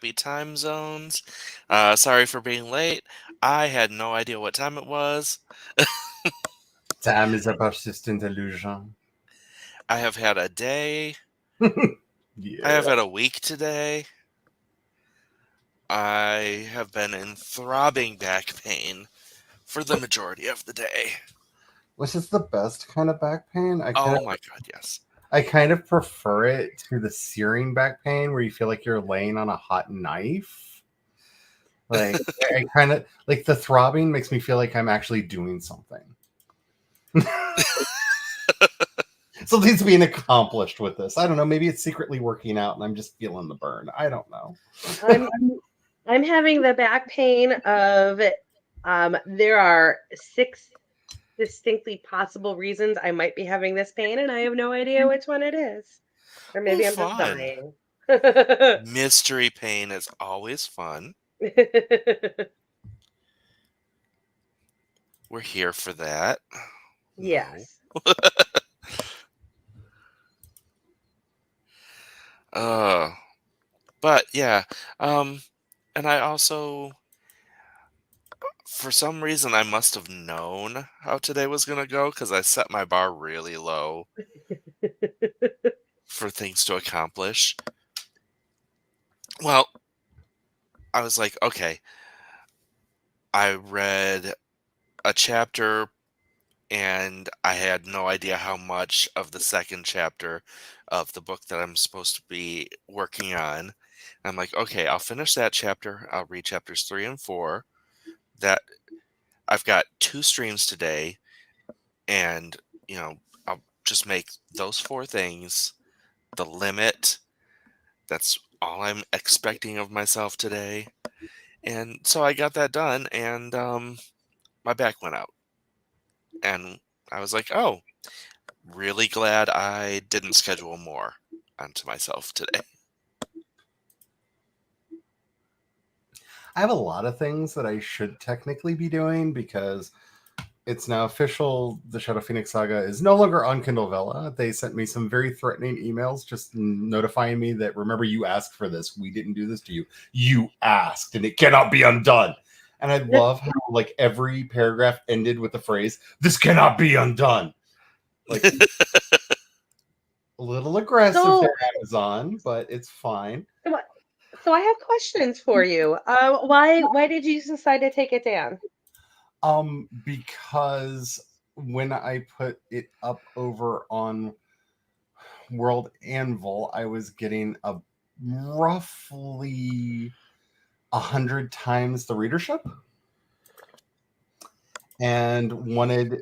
crappy time zones. Sorry for being late. I had no idea what time it was. Time is a persistent illusion. I have had a day. I have Yeah. had a week today. I have been in throbbing back pain for the majority of the day. Which is the best kind of back pain. Oh my god, yes. I kind of prefer it to the searing back pain where you feel like you're laying on a hot knife. Like I kind of like the throbbing makes me feel like I'm actually doing something. Something's being accomplished with this. I don't know. Maybe it's secretly working out, and I'm just feeling the burn. I don't know. I'm I'm having the back pain of there are 6 distinctly possible reasons I might be having this pain, and I have no idea which one it is. Or Oh, maybe I'm just fun. dying. Mystery pain is always fun. We're here for that. No. Yes. Uh, but yeah. And I also, for some reason, I must have known how today was going to go because I set my bar really low for things to accomplish. Well, I was like, okay, I read a chapter and I had no idea how much of the second chapter of the book that I'm supposed to be working on. I'm like, okay, I'll finish that chapter. I'll read chapters 3 and 4. That I've got 2 streams today, and I'll just make those 4 things the limit. That's all I'm expecting of myself today. And so I got that done, and my back went out. And I was like, oh, really glad I didn't schedule more onto myself today. I have a lot of things that I should technically be doing because it's now official. The Shadow Phoenix Saga is no longer on Kindle Vella. They sent me some very threatening emails just notifying me that, remember, you asked for this. We didn't do this to you. You asked, and it cannot be undone. And I love how like every paragraph ended with the phrase, "This cannot be undone." Like a little aggressive So, there, Amazon, but it's fine. so I have questions for you. Why did you decide to take it down? Because when I put it up over on World Anvil, I was getting a roughly 100 times the readership, and wanted,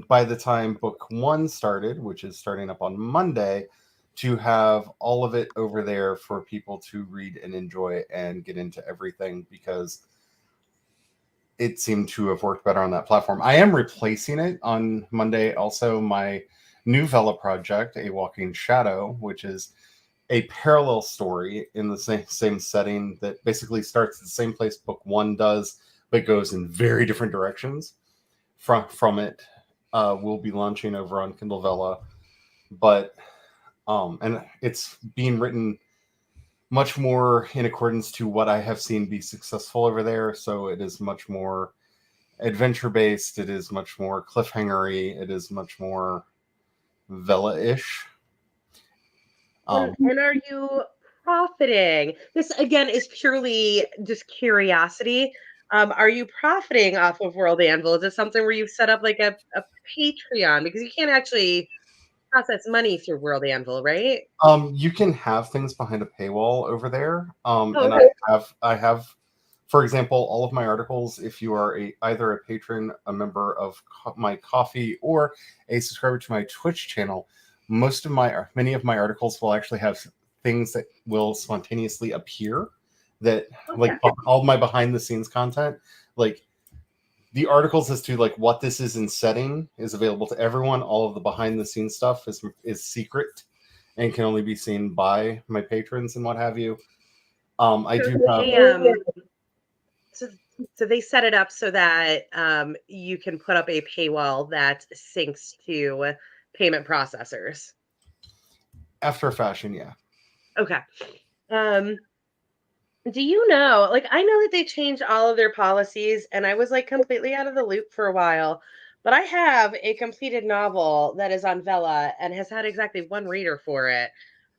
by the time book 1 started, which is starting up on Monday, to have all of it over there for people to read and enjoy and get into everything, because it seemed to have worked better on that platform. I am replacing it on Monday. Also, my new Vela project, A Walking Shadow, which is a parallel story in the same setting that basically starts the same place book 1 does, but goes in very different directions. From it, will be launching over on Kindle Vella, but and it's being written much more in accordance to what I have seen be successful over there. So it is much more adventure based. It is much more cliffhangery. It is much more Vela-ish. And are you profiting? This again is purely just curiosity. Are you profiting off of World Anvil? Is this something where you've set up like a Patreon? Because you can't actually process money through World Anvil, right? You can have things behind a paywall over there. Oh, And okay. I have, for example, all of my articles. If you are either a patron, a member of my coffee, or a subscriber to my Twitch channel, many of my articles will actually have things that will spontaneously appear. That like Okay. all my behind the scenes content, like the articles as to like what this is in setting, is available to everyone. All of the behind the scenes stuff is secret and can only be seen by my patrons and what have you. I So do have. they so, so they set it up so that you can put up a paywall that syncs to payment processors. After a fashion, yeah. Okay. Um, Do you know, like, I know that they changed all of their policies, and I was like completely out of the loop for a while. But I have a completed novel that is on Vella and has had exactly one reader for it.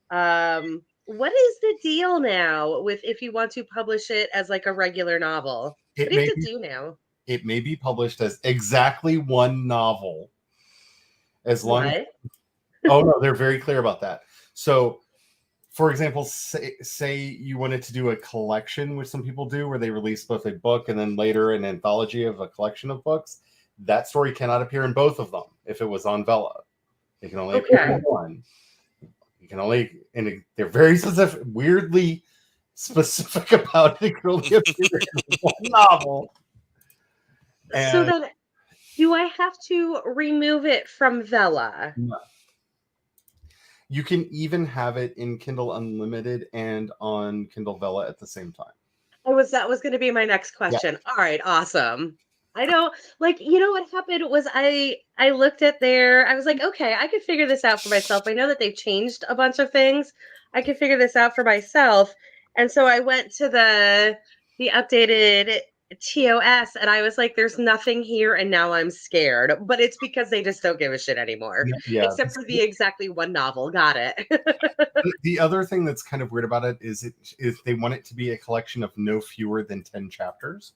What is the deal now with if you want to publish it as like a regular novel? What It do you may have to be do now? it may be published as exactly one novel as long. What? Oh no, they're very clear about that. So, for example, say you wanted to do a collection, which some people do, where they release both a book and then later an anthology of a collection of books. That story cannot appear in both of them if it was on Vella. It can only appear in Okay. one. You can only, and they're very specific, weirdly specific about it. It can only appear in one novel. So And then do I have to remove it from Vella? you can even have it in Kindle Unlimited and on Kindle Vella at the same time. That was gonna be my next Yeah. question. All right, awesome. I don't like, you know what happened was I looked at their I was like, okay, I could figure this out for myself. I know that they've changed a bunch of things. I could figure this out for myself. And so I went to the updated TOS and I was like, there's nothing here, and now I'm scared. But it's because they just don't give a shit anymore. Yeah. Except for the exactly one novel. Got it. The other thing that's kind of weird about it is they want it to be a collection of no fewer than 10 chapters.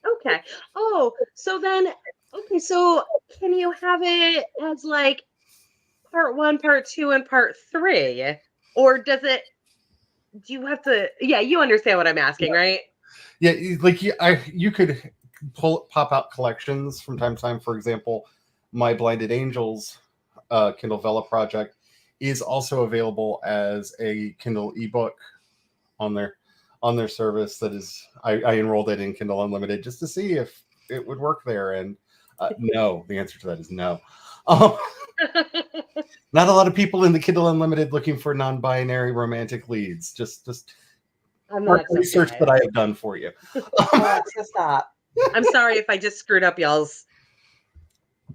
Okay. Oh, so then, okay, so can you have it as like part one, part two, and part three? Or do you have to, yeah, you understand what I'm asking, right? Yeah, like you could pop out collections from time to time. For example, my Blinded Angels Kindle Vella project is also available as a Kindle ebook on their service. That is, I enrolled it in Kindle Unlimited just to see if it would work there, and no, the answer to that is no. Um, not a lot of people in the Kindle Unlimited looking for non-binary romantic leads. Just I'm part not research that I surprised. have done for you. Alexa, stop. I'm sorry if I just screwed up y'all's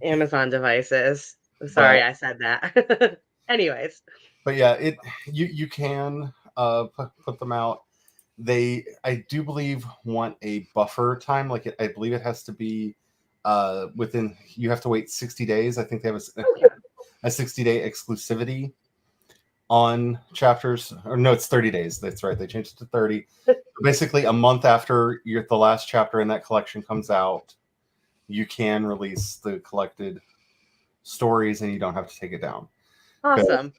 Amazon devices. I'm But sorry I said that. Anyways. yeah, you can put them out. They, I do believe, want a buffer time. Like I believe it has to be within. You have to wait 60 days. I think they have Okay. a 60-day exclusivity on chapters. Or no, it's 30 days. That's right. They changed it to 30. Basically, a month after the last chapter in that collection comes out, you can release the collected stories, and you don't have to take it down. Awesome.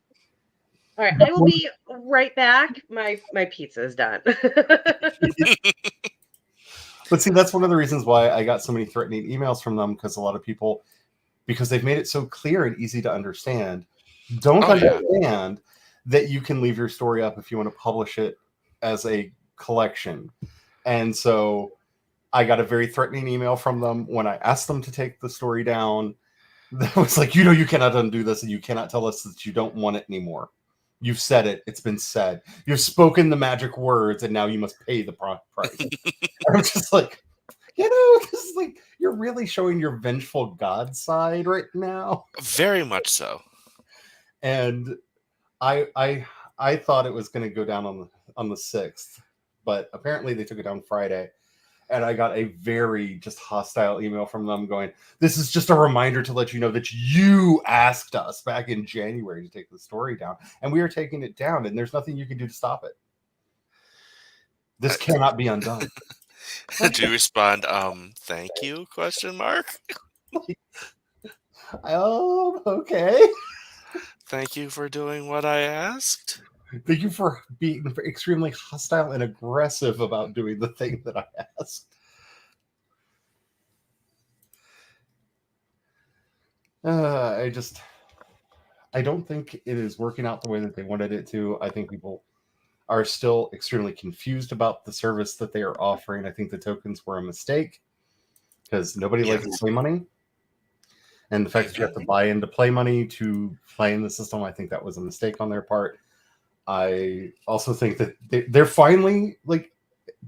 All right, I will be right back. My pizza is done. But see, that's one of the reasons why I got so many threatening emails from them, because a lot of people, because they've made it so clear and easy to understand, don't Oh yeah. understand that you can leave your story up if you want to publish it as a collection. And so I got a very threatening email from them when I asked them to take the story down. That was like, you cannot undo this, and you cannot tell us that you don't want it anymore. You've said it. It's been said. You've spoken the magic words, and now you must pay the price. I'm just like, this is like, you're really showing your vengeful God side right now. Very much so. And I thought it was going to go down on the 6th, but apparently they took it down Friday. And I got a very just hostile email from them going, this is just a reminder to let you know that you asked us back in January to take the story down, and we are taking it down, and there's nothing you can do to stop it. This cannot be undone. Do you respond, thank you, question mark? Oh, okay. Thank you for doing what I asked. Thank you for being extremely hostile and aggressive about doing the thing that I asked. I don't think it is working out the way that they wanted it to. I think people are still extremely confused about the service that they are offering. I think the tokens were a mistake because nobody likes play money. And the fact that you have to buy into play money to play in the system, I think that was a mistake on their part. I also think that they're finally like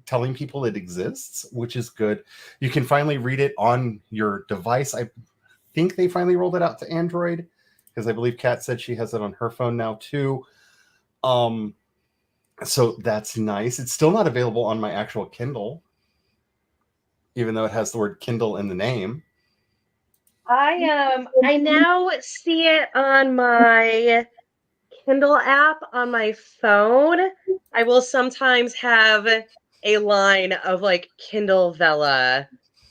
telling people it exists, which is good. You can finally read it on your device. I think they finally rolled it out to Android, because I believe Kat said she has it on her phone now too. So that's nice. It's still not available on my actual Kindle, even though it has the word Kindle in the name. I now see it on my Kindle app on my phone. I will sometimes have a line of like Kindle Vella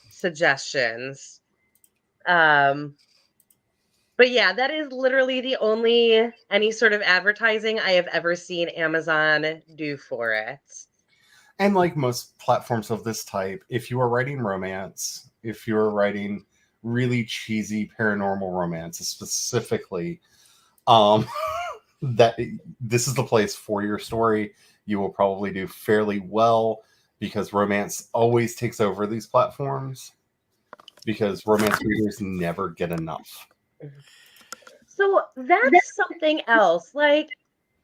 suggestions. Um, but yeah, that is literally the only any sort of advertising I have ever seen Amazon do for it. And like most platforms of this type, if you are writing romance, if you're writing really cheesy paranormal romance specifically, um, that this is the place for your story. You will probably do fairly well because romance always takes over these platforms because romance readers never get enough. So that's something else. Like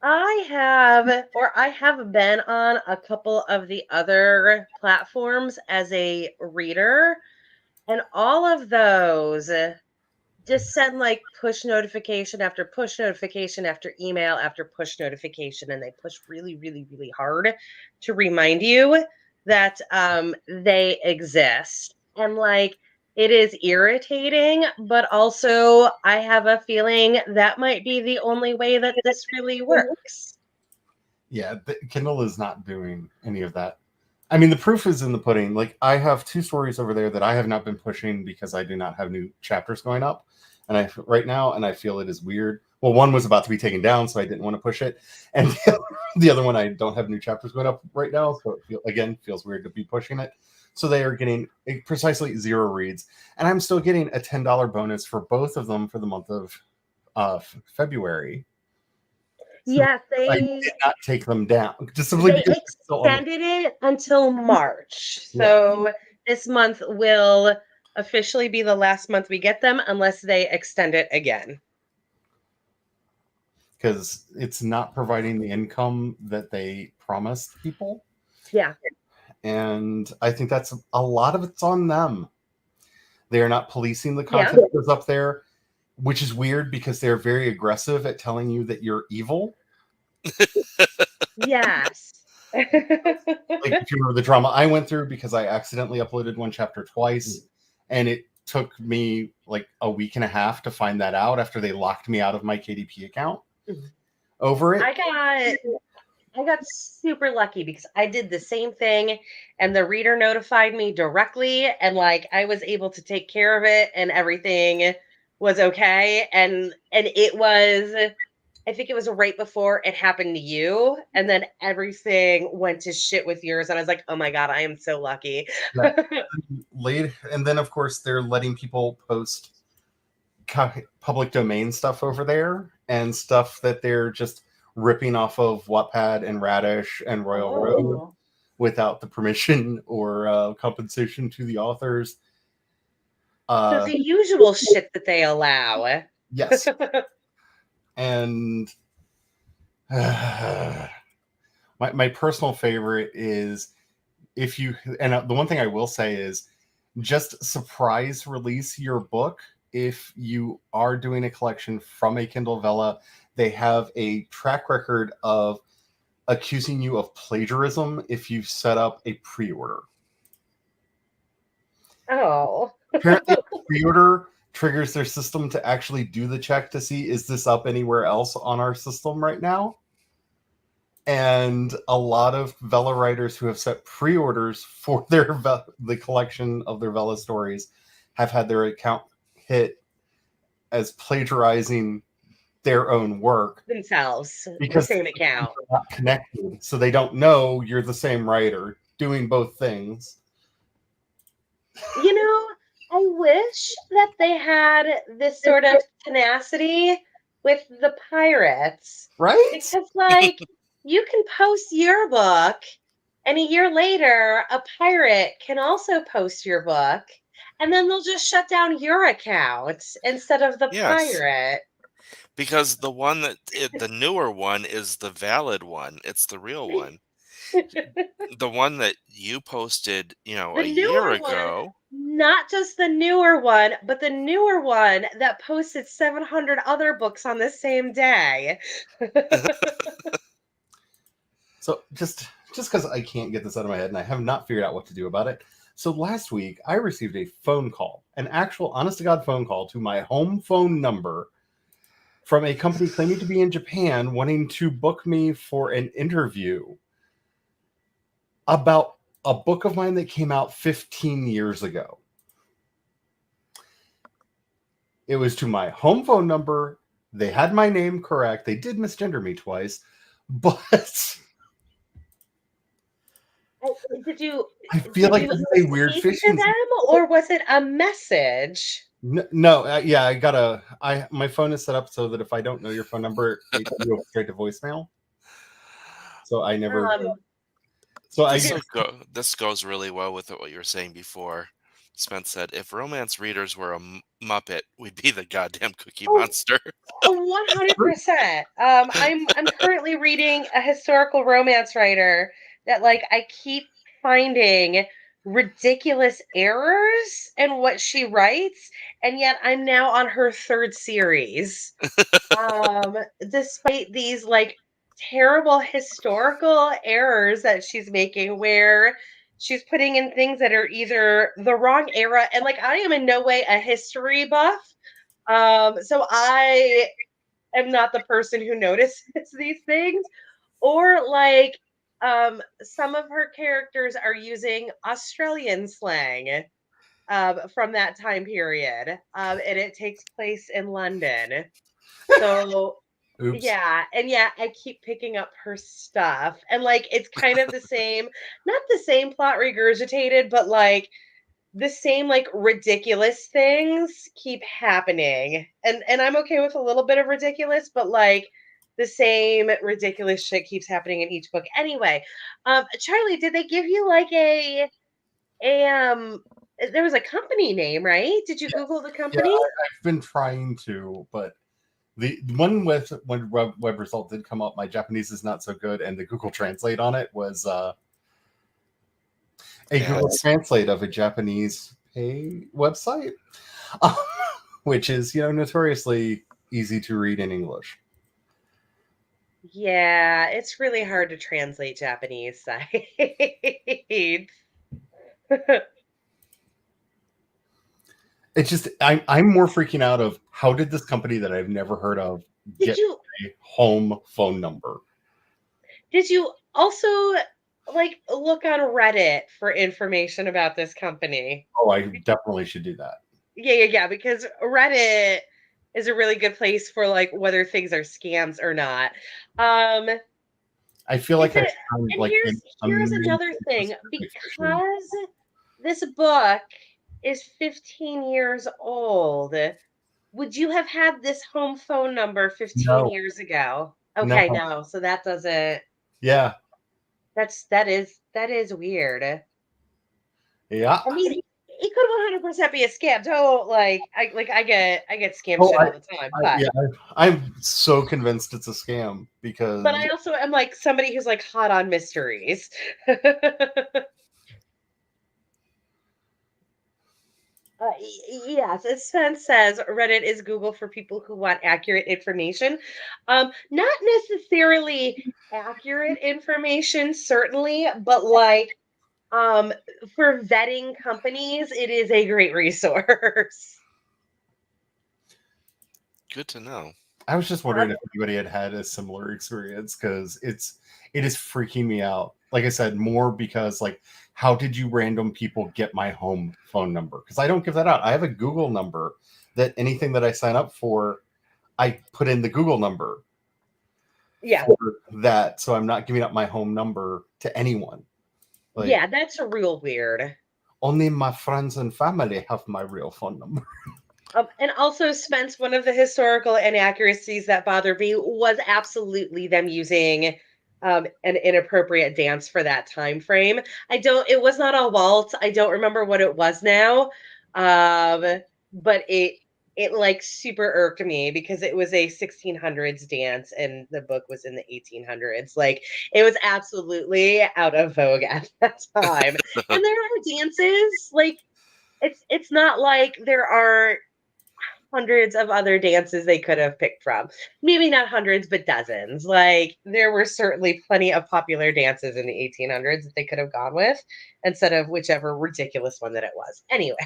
I have been on a couple of the other platforms as a reader, and all of those just send like push notification after push notification after email after push notification, and they push really, really, really hard to remind you that they exist. And like it is irritating, but also I have a feeling that might be the only way that this really works. Yeah, Kindle is not doing any of that. I mean, the proof is in the pudding. Like, I have two stories over there that I have not been pushing because I do not have new chapters going up, and right now, and I feel it is weird. Well, one was about to be taken down, so I didn't want to push it, and the other one I don't have new chapters going up right now, so it feels weird to be pushing it. So they are getting precisely 0 reads, and I'm still getting a $10 bonus for both of them for the month of February. So Yes, I did not take them down just simply they because they're still on the. extended it until March. Yeah, So this month will officially be the last month we get them unless they extend it again. because it's not providing the income that they promised people, Yeah. and I think that's a lot of it's on them. They are not policing the Yeah. content that's up there, which is weird because they're very aggressive at telling you that you're evil. Yes. Like if you remember the drama I went through because I accidentally uploaded one chapter twice, and it took me like a week and a half to find that out after they locked me out of my KDP account over it. I got super lucky because I did the same thing and the reader notified me directly, and like I was able to take care of it and everything was okay, and it was, I think it was right before it happened to you, and then everything went to shit with yours, and I was like, "Oh my god, I am so lucky." Yeah. Late, and then of course they're letting people post public domain stuff over there and stuff that they're just ripping off of Wattpad and Radish and Royal Road Oh. without the permission or compensation to the authors. So the usual shit that they allow. Yes, and my personal favorite is if you, and the one thing I will say is just surprise release your book. If you are doing a collection from a Kindle Vella, they have a track record of accusing you of plagiarism if you set up a pre-order. Oh. Apparently, a pre-order triggers their system to actually do the check to see is this up anywhere else on our system right now. And a lot of Vela writers who have set pre-orders for the collection of their Vela stories have had their account hit as plagiarizing their own work Themselves, the because same account. they're not connected, so they don't know you're the same writer doing both things. You know, I wish that they had this sort of tenacity with the pirates. Right? Because, like, you can post your book, and a year later, a pirate can also post your book, and then they'll just shut down your account instead of the Yes, pirate. because the newer one is the valid one. It's the real one. The one that you posted, The a year newer one, ago. not just the newer one, but the newer one that posted 700 other books on the same day. So just because I can't get this out of my head and I have not figured out what to do about it. So last week I received a phone call, an actual honest to God phone call to my home phone number from a company claiming to be in Japan wanting to book me for an interview about a book of mine that came out 15 years ago. It was to my home phone number. They had my name correct. They did misgender me twice, but Did you I feel did like you this is a weird speak to fishing. them, or was it a message? No, yeah, I gotta. My phone is set up so that if I don't know your phone number, it goes straight to voicemail. So I never. Um, So I This because will go. This goes really well with what you were saying before. Spence said, "If romance readers were a Muppet, we'd be the goddamn Cookie oh, Monster." 100%. I'm currently reading a historical romance writer that like I keep finding ridiculous errors in what she writes, and yet I'm now on her third series. Despite these like terrible historical errors that she's making where she's putting in things that are either the wrong era, and like I am in no way a history buff. So I am not the person who notices these things, or like some of her characters are using Australian slang from that time period, and it takes place in London. So oops. yeah, and yeah, I keep picking up her stuff, and like it's kind of the same, not the same plot regurgitated, but like the same like ridiculous things keep happening, and I'm okay with a little bit of ridiculous, but like the same ridiculous shit keeps happening in each book anyway. Charlie, did they give you like a there was a company name, right? Did you Google the Yeah, company? I've been trying to, but the one with when web result did come up, my Japanese is not so good, and the Google Translate on it was a Yeah, Google Translate of a Japanese pay website, which is notoriously easy to read in English. Yeah, it's really hard to translate Japanese sites. It's just I'm more freaking out of how did this company that I've never heard of Did get you a home phone number? did you also like look on Reddit for information about this company? Oh, I definitely should do that. Yeah, because Reddit is a really good place for like whether things are scams or not. Um, I feel is like I it found and like an here's amazing another thing, specific fishing. because this book is 15 years old. Would you have had this home phone number 15 No, years ago? no, Okay, no. So that doesn't yeah, that is weird. I yeah. mean, it could 100% be a scam. Don't I get scam Oh, shit all the time, but yeah, I'm so convinced it's a scam because I also am like somebody who's like hot on mysteries. Yes, as Sven says, Reddit is Google for people who want accurate information. Not necessarily accurate information, certainly, but like um, for vetting companies, it is a great resource. good to know. I was just Um, wondering if anybody had had a similar experience because it is freaking me out. Like I said, more because like how did you random people get my home phone number? Because I don't give that out. I have a Google number that anything that I sign up for, I put in the Google number yeah, for that, so I'm not giving up my home number to anyone. Like yeah, that's a real weird. only my friends and family have my real phone number. And also, Spence, one of the historical inaccuracies that bothered me was absolutely them using an inappropriate dance for that time frame. It was not a waltz. I don't remember what it was now. But it like super irked me because it was a 1600s dance and the book was in the 1800s. Like it was absolutely out of vogue at that time. And there are dances like it's not like there are hundreds of other dances they could have picked from. Maybe not hundreds, but dozens. Like there were certainly plenty of popular dances in the 1800s that they could have gone with instead of whichever ridiculous one that it was. Anyway.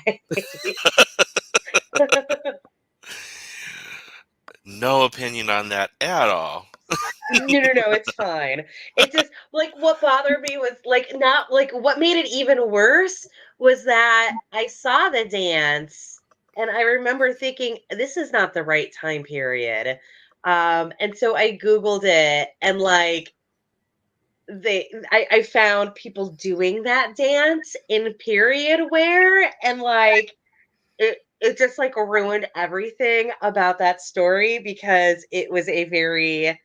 No opinion on that at all. No, no, no, it's fine. It just like what bothered me was like not like what made it even worse was that I saw the dance and I remember thinking this is not the right time period. And so I Googled it and like I found people doing that dance in period wear and like it just like ruined everything about that story because it was a very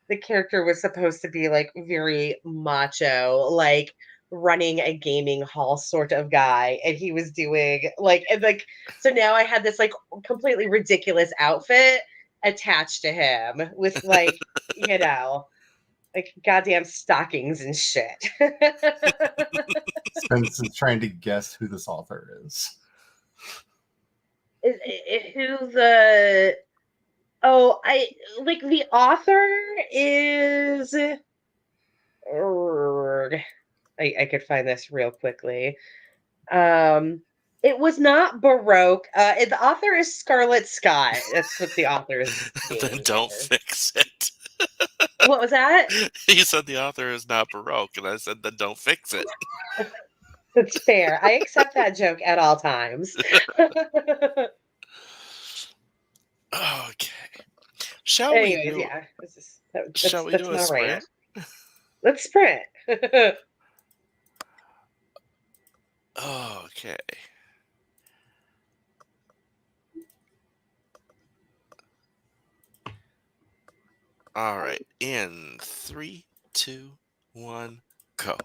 the character was supposed to be like very macho, like running a gaming hall sort of guy. And he was doing like, and like, so now I had this like completely ridiculous outfit attached to him with like, you know, like goddamn stockings and shit. Spence is trying to guess who this author is. Who the, oh, I like the author is, I could find this real quickly. Um, it was not Baroque. The author is Scarlett Scott. That's what the author's Then name don't is. fix it. What was that? You said the author is not Baroque, and I said then don't fix it. That's fair. I accept that joke at all times. Okay. Shall we Anyways, do yeah, shall we that's do a my rant. sprint? Let's sprint. Okay. All right. In three, two, one, go.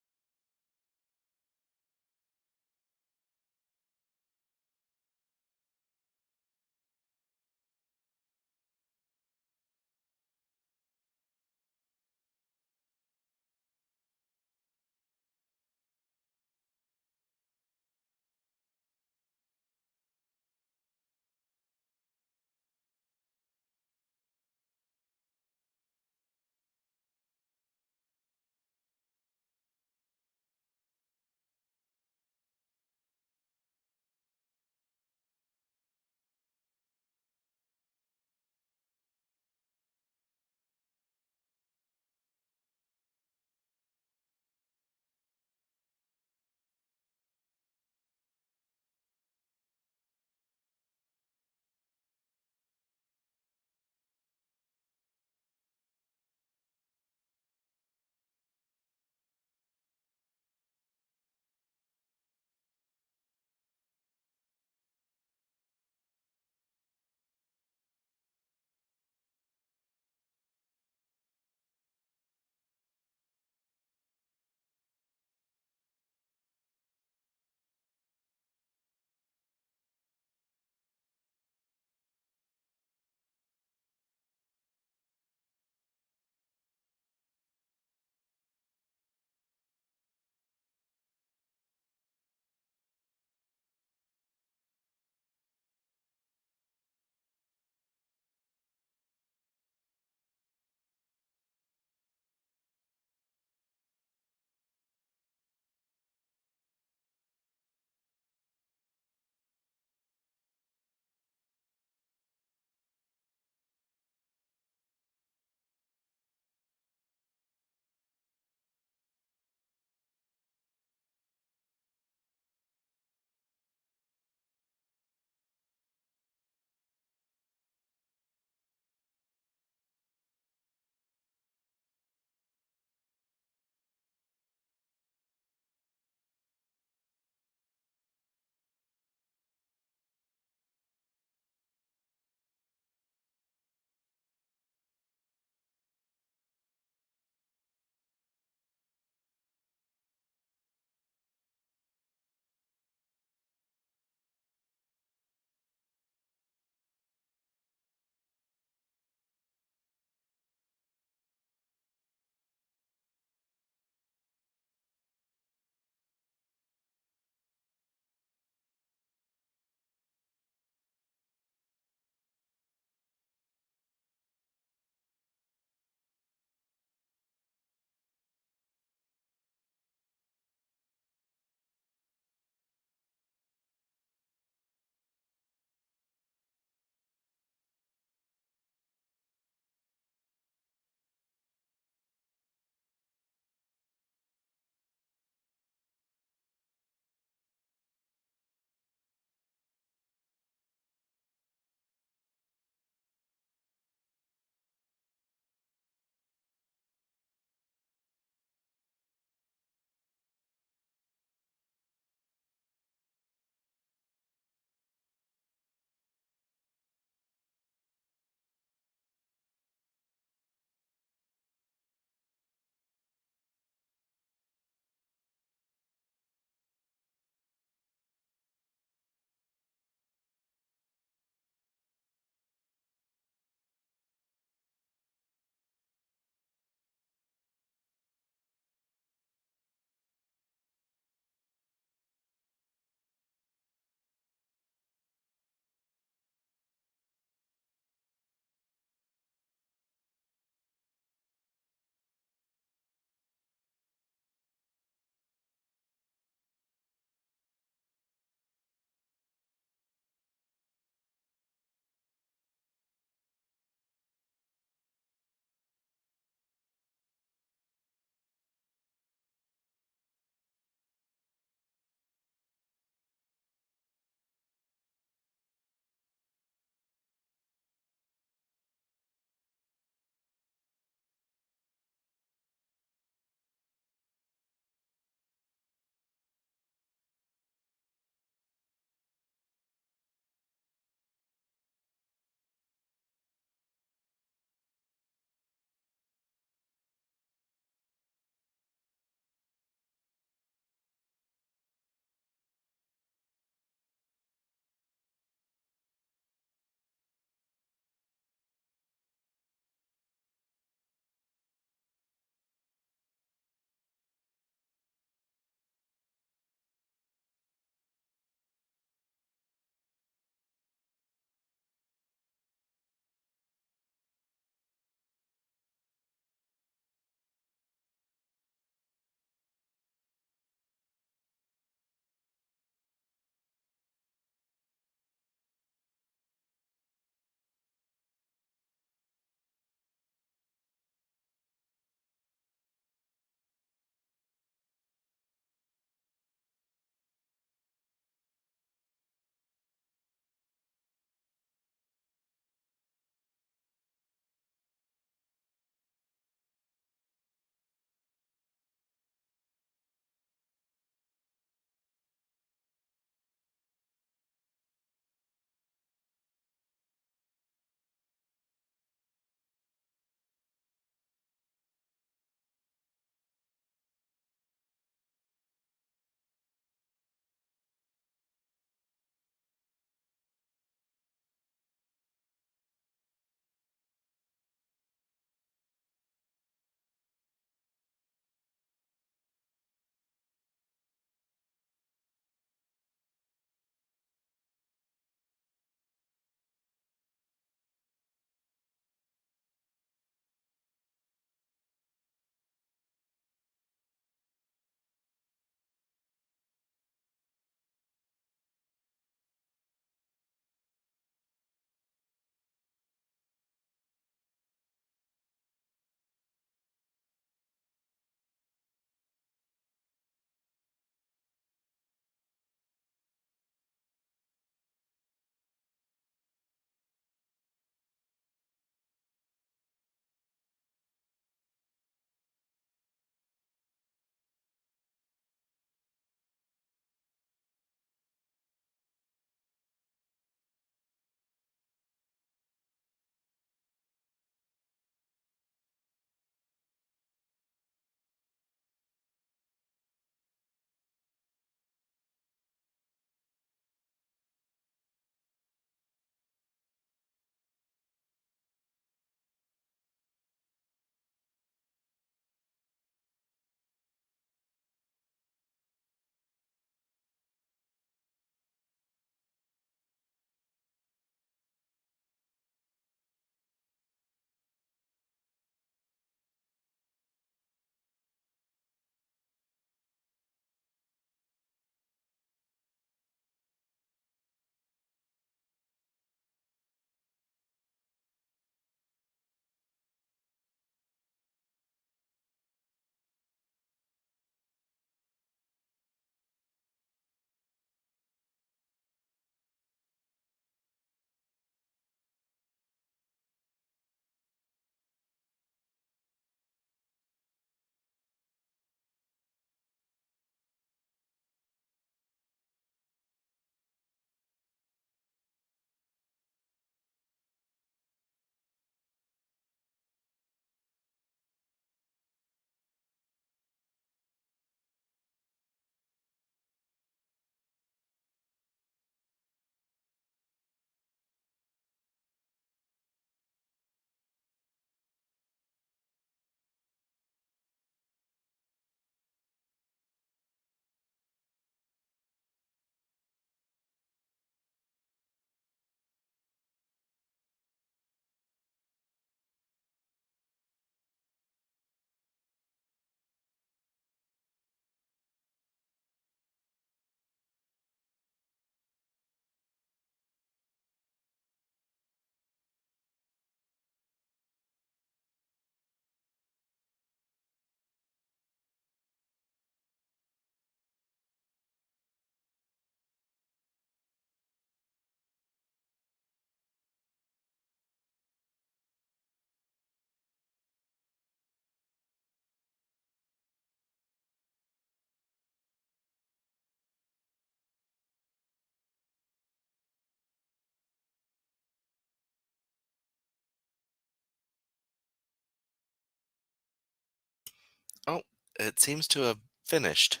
it seems to have finished.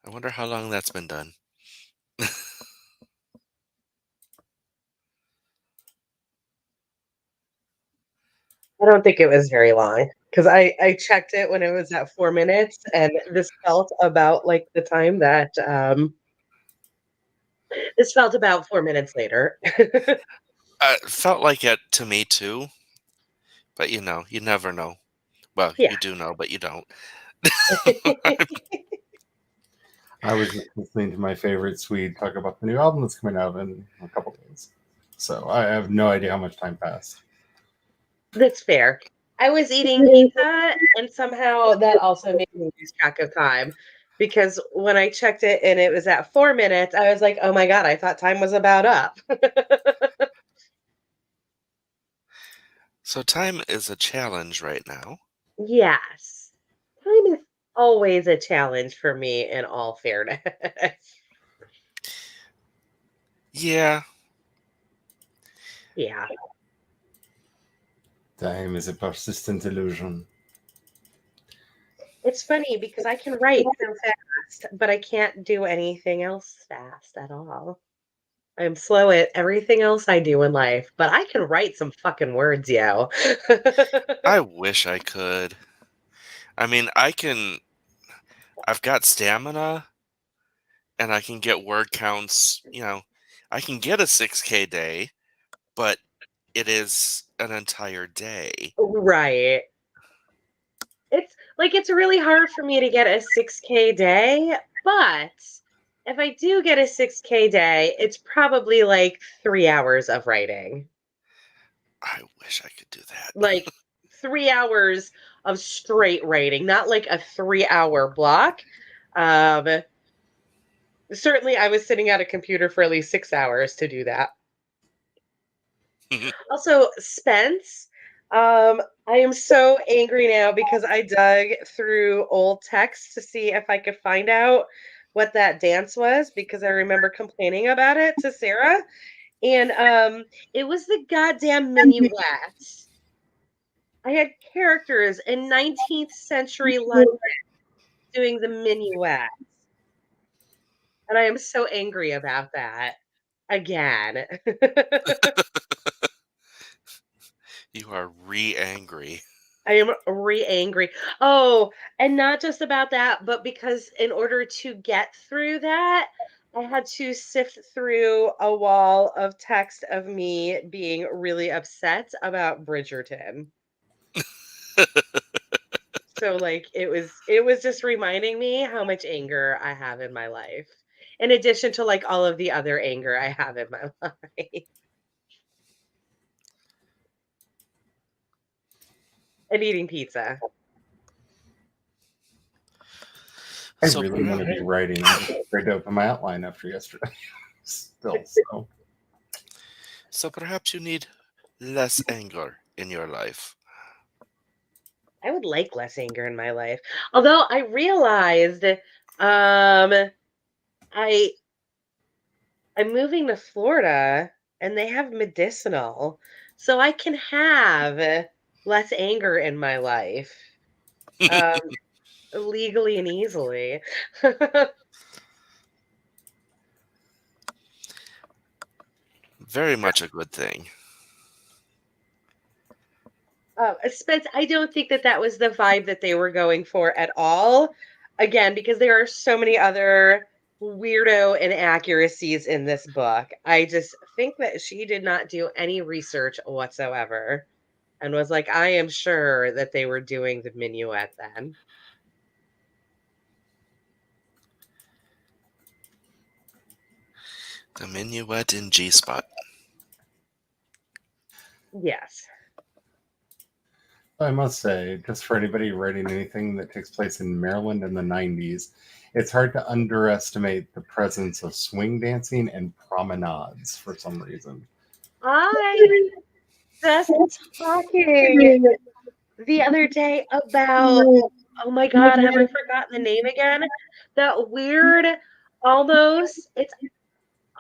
I wonder how long that's been done. I don't think it was very long because I checked it when it was at 4 minutes, and this felt about like the time that this felt about 4 minutes later. It felt like it to me too, but you never know. Well, Yeah. you do know, but you don't. I was just listening to my favorite Swede talk about the new album that's coming out in a couple days. So I have no idea how much time passed. That's fair. I was eating pizza, and somehow that also made me lose track of time because when I checked it and it was at 4 minutes, I was like, oh my God, I thought time was about up. So time is a challenge right now. Yes. Time is always a challenge for me, in all fairness. Yeah, Yeah. Time is a persistent illusion. It's funny because I can write so fast, but I can't do anything else fast at all. I'm slow at everything else I do in life, but I can write some fucking words, yo. I wish I could. I mean, I've got stamina and I can get word counts, I can get a 6K day, but it is an entire day. Right. It's really hard for me to get a 6K day, but if I do get a 6K day, it's probably like 3 hours of writing. I wish I could do that. Like 3 hours of straight writing, not like a 3-hour block. Um, Certainly I was sitting at a computer for at least 6 hours to do that. Also, Spence, I am so angry now because I dug through old texts to see if I could find out what that dance was because I remember complaining about it to Sarah. And it was the goddamn minuet. I had characters in 19th century London doing the minuet. And I am so angry about that again. You are re-angry. I am re-angry. Oh, and not just about that, but because in order to get through that, I had to sift through a wall of text of me being really upset about Bridgerton. So like it was just reminding me how much anger I have in my life. In addition to like all of the other anger I have in my life. And eating pizza. I So really want to perhaps, be writing. I'm just afraid to open my outline after yesterday. Still, so so perhaps you need less anger in your life. I would like less anger in my life. Although I realized I I'm moving to Florida and they have medicinal. So I can have less anger in my life. Um Legally and easily. Very much a good thing. Spence, I don't think that that was the vibe that they were going for at all. Again, because there are so many other weirdo inaccuracies in this book. I just think that she did not do any research whatsoever and was like, I am sure that they were doing the minuet then. The minuet in G spot. Yes. I must say, just for anybody writing anything that takes place in Maryland in the 90s, it's hard to underestimate the presence of swing dancing and promenades for some reason. I just talking the other day about, oh my God, have I forgotten the name again? That weird, it's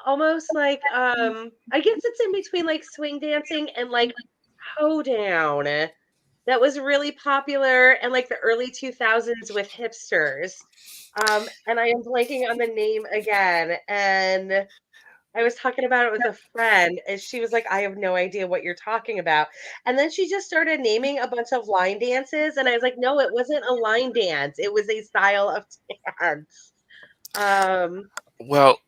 almost like I guess it's in between like swing dancing and like hoedown. that was really popular in like the early 2000s with hipsters. And I am blanking on the name again. And I was talking about it with a friend, and she was like, I have no idea what you're talking about. And then she just started naming a bunch of line dances. And I was like, no, it wasn't a line dance, it was a style of dance. Um, Well,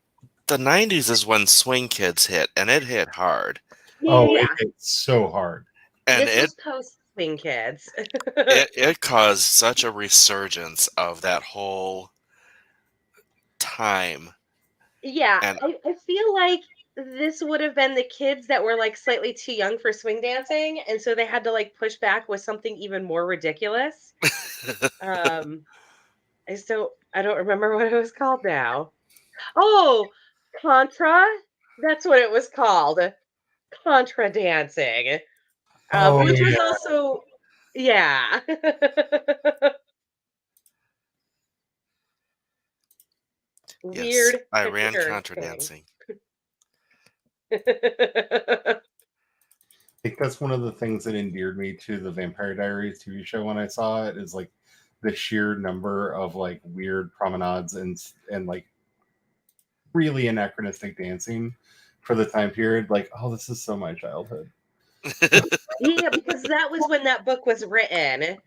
the 90s is when Swing Kids hit, and it hit hard. yeah, yeah, Oh, it yeah. hit so hard. And This it was post Swing Kids. it it caused such a resurgence of that whole time. Yeah, And I feel like this would have been the kids that were like slightly too young for swing dancing, and so they had to like push back with something even more ridiculous. Um, I don't remember what it was called now. Oh, Contra. That's what it was called. Contra dancing. Oh Which was yeah. also yeah. yes, Weird I ran hipster contra thing. dancing. I think that's one of the things that endeared me to the Vampire Diaries TV show when I saw it is like the sheer number of like weird promenades and like really anachronistic dancing for the time period. Like, oh, this is so my childhood. Yeah, because that was when that book was written.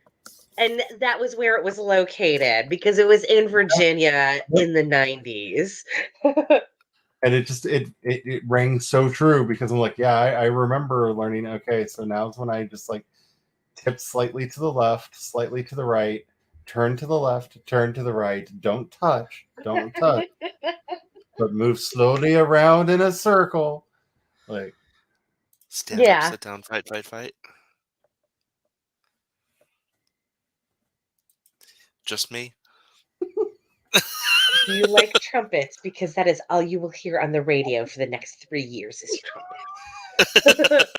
And that was where it was located because it was in Virginia Yep. in the 90s. And it just it rang so true because I'm like, yeah, I remember learning. Okay, so now's when I just like tip slightly to the left, slightly to the right, turn to the left, turn to the right. Don't touch, but move slowly around in a circle. Like, Stand up, Yeah. sit down, fight, fight, fight. Just me? Do you like trumpets? Because that is all you will hear on the radio for the next 3 years is trumpets.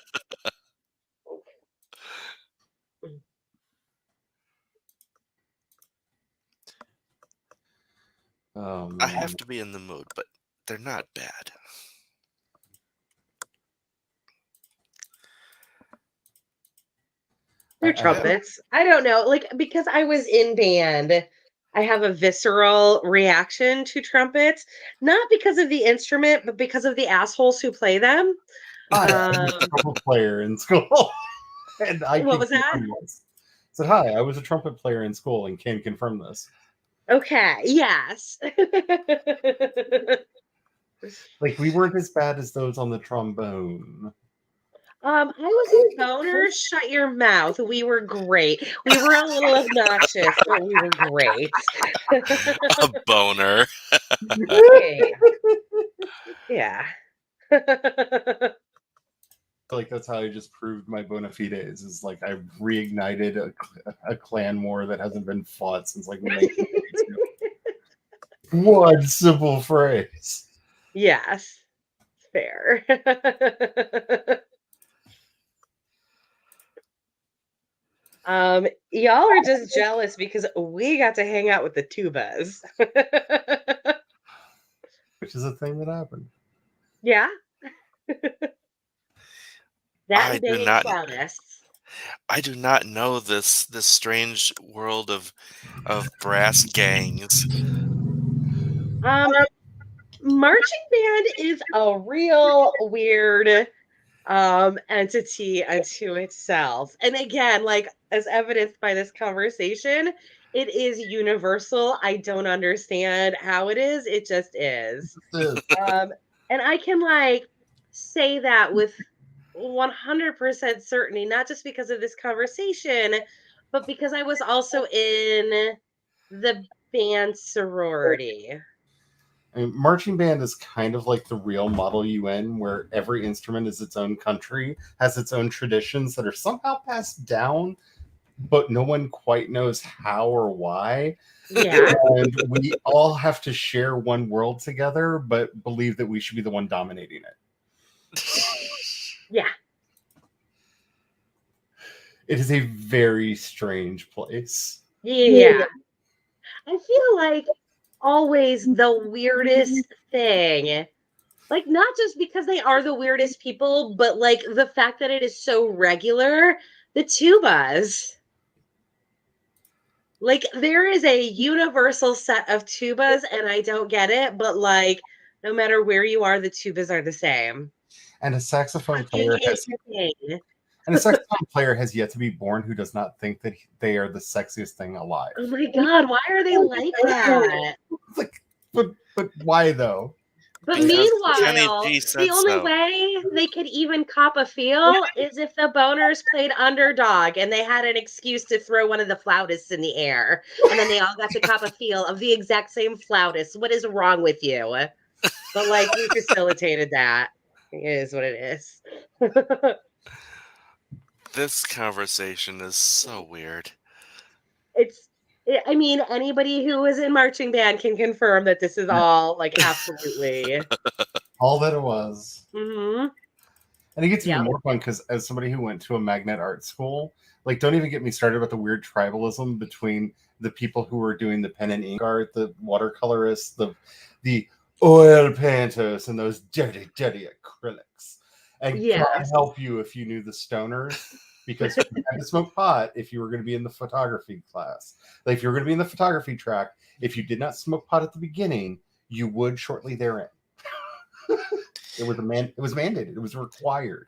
oh I man, have to be in the mood, but they're not bad. They're I have trumpets. I don't know. Like, because I was in band, I have a visceral reaction to trumpets, not because of the instrument, but because of the assholes who play them. hi, I was a Um, trumpet player in school, and I what can was that? confirm this. Said hi, I was a trumpet player in school and can confirm this. Okay, yes. Like we weren't as bad as those on the trombone. I was a boner. Shut your mouth. We were great. We were a little obnoxious, but we were great. A boner. Yeah, yeah. Like that's how I just proved my bona fides. Is like I reignited a clan war that hasn't been fought since like the 1982. One simple phrase. Yes, fair. Y'all are just jealous because we got to hang out with the tubas. Which is a thing that happened. Yeah, that I and do banging not flautists. I do not know this strange world of brass gangs. Um, Marching band is a real weird entity unto itself. And again, like as evidenced by this conversation, it is universal. I don't understand how it is. It just is. This Um, and I can like say that with 100% certainty, not just because of this conversation, but because I was also in the band sorority. I mean, marching band is kind of like the real Model UN, where every instrument is its own country, has its own traditions that are somehow passed down, but no one quite knows how or why. Yeah, And we all have to share one world together, but believe that we should be the one dominating it. yeah, It is a very strange place. yeah. I feel like always the weirdest thing. Like, not just because they are the weirdest people, but like the fact that it is so regular The tubas. Like, there is a universal set of tubas, and I don't get it, but, like, no matter where you are, the tubas are the same. And a saxophone Fucking player has insane. and a saxophone player has yet to be born who does not think that they are the sexiest thing alive. Oh my god, why are they like that? It's like, but why though? But Because Kenny meanwhile, G the said only so. way they could even cop a feel is if the boners played underdog and they had an excuse to throw one of the flautists in the air. And then they all got to cop a feel of the exact same flautist. What is wrong with you? But like, we facilitated that. It is what it is. This conversation is so weird. It's, I mean, anybody who was in marching band can confirm that this is all like absolutely. All that it was. Hmm. And it gets even Yep. more fun because as somebody who went to a magnet art school, like don't even get me started about the weird tribalism between the people who were doing the pen and ink art, the watercolorists, the oil painters, and those dirty, dirty acrylics. And God Yes. help you if you knew the stoners, because you had to smoke pot if you were going to be in the photography class. Like if you were going to be in the photography track, if you did not smoke pot at the beginning, you would shortly therein. It was mandated. It was required.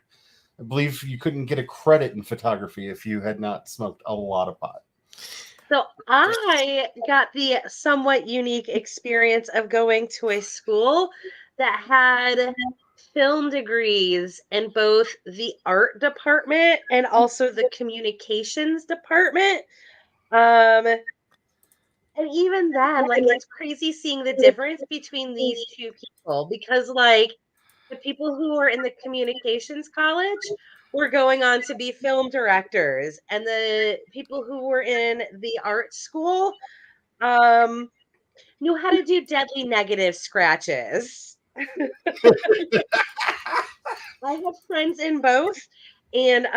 I believe you couldn't get a credit in photography if you had not smoked a lot of pot. So I got the somewhat unique experience of going to a school that had film degrees in both the art department and also the communications department. Um, and even then, like, it's crazy seeing the difference between these two people because, like, the people who were in the communications college were going on to be film directors, and the people who were in the art school um, knew how to do deadly negative scratches. I have friends in both, and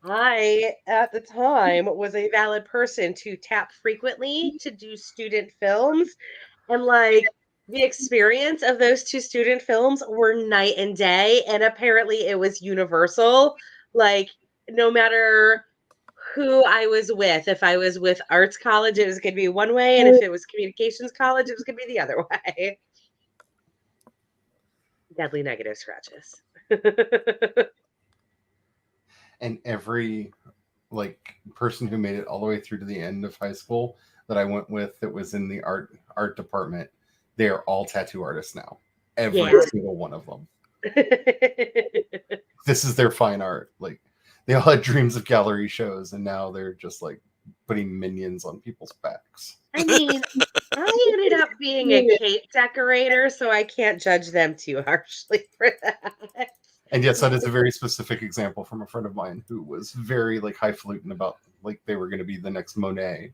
I, at the time, was a valid person to tap frequently to do student films. And like the experience of those two student films were night and day. And apparently it was universal. Like, no matter who I was with, if I was with arts college, it was going to be one way. And if it was communications college, it was going to be the other way. Deadly negative scratches. And every like person who made it all the way through to the end of high school that I went with that was in the art department, they are all tattoo artists now. Every Yeah. single one of them. This is their fine art. Like they all had dreams of gallery shows, and now they're just like putting minions on people's backs. I mean, I ended up being a cake decorator, so I can't judge them too harshly for that. And yes, that is a very specific example from a friend of mine who was very like highfalutin about like they were going to be the next Monet.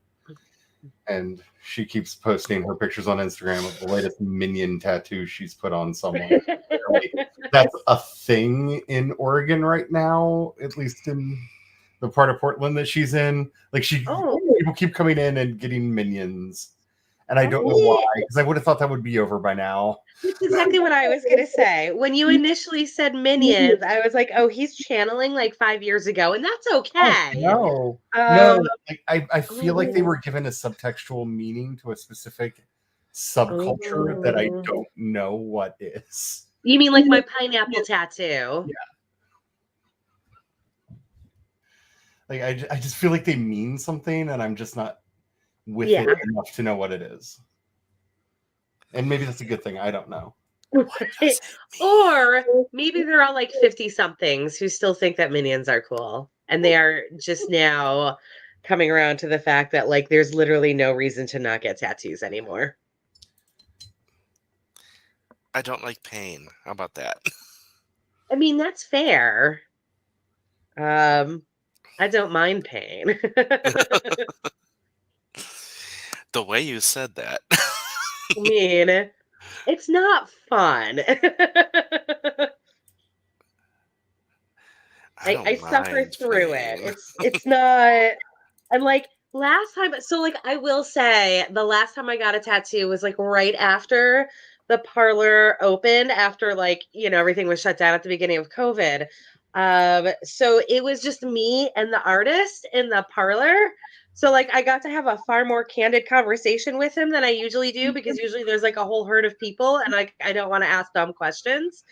And she keeps posting her pictures on Instagram of the latest minion tattoo she's put on someone. That's a thing in Oregon right now, at least in the part of Portland that she's in. Like Oh, people keep coming in and getting minions. And I don't know yeah. why, because I would have thought that would be over by now. That's exactly what I was gonna say. When you initially said Minions, I was like, "Oh, he's channeling like 5 years ago," and that's Oh, okay. no. No, Um, I feel like they oh, were given a subtextual meaning to a specific subculture that I oh. don't know what is. You mean like my pineapple tattoo? Yeah. Like I just feel like they mean something, and I'm just not with it Yeah. enough to know what it is. And maybe that's a good thing. I don't know. Or maybe they're all like 50 somethings who still think that Minions are cool, and they are just now coming around to the fact that like there's literally no reason to not get tattoos anymore. I don't like pain. How about that? I mean, that's fair. Um, I don't mind pain. The way you said that. I mean, it's not fun. I I don't suffer mind through it. pain. It's not. And like last time, so like I will say the last time I got a tattoo was like right after the parlor opened, after like, everything was shut down at the beginning of COVID. So it was just me and the artist in the parlor. So like I got to have a far more candid conversation with him than I usually do, because usually there's like a whole herd of people and like I don't want to ask dumb questions.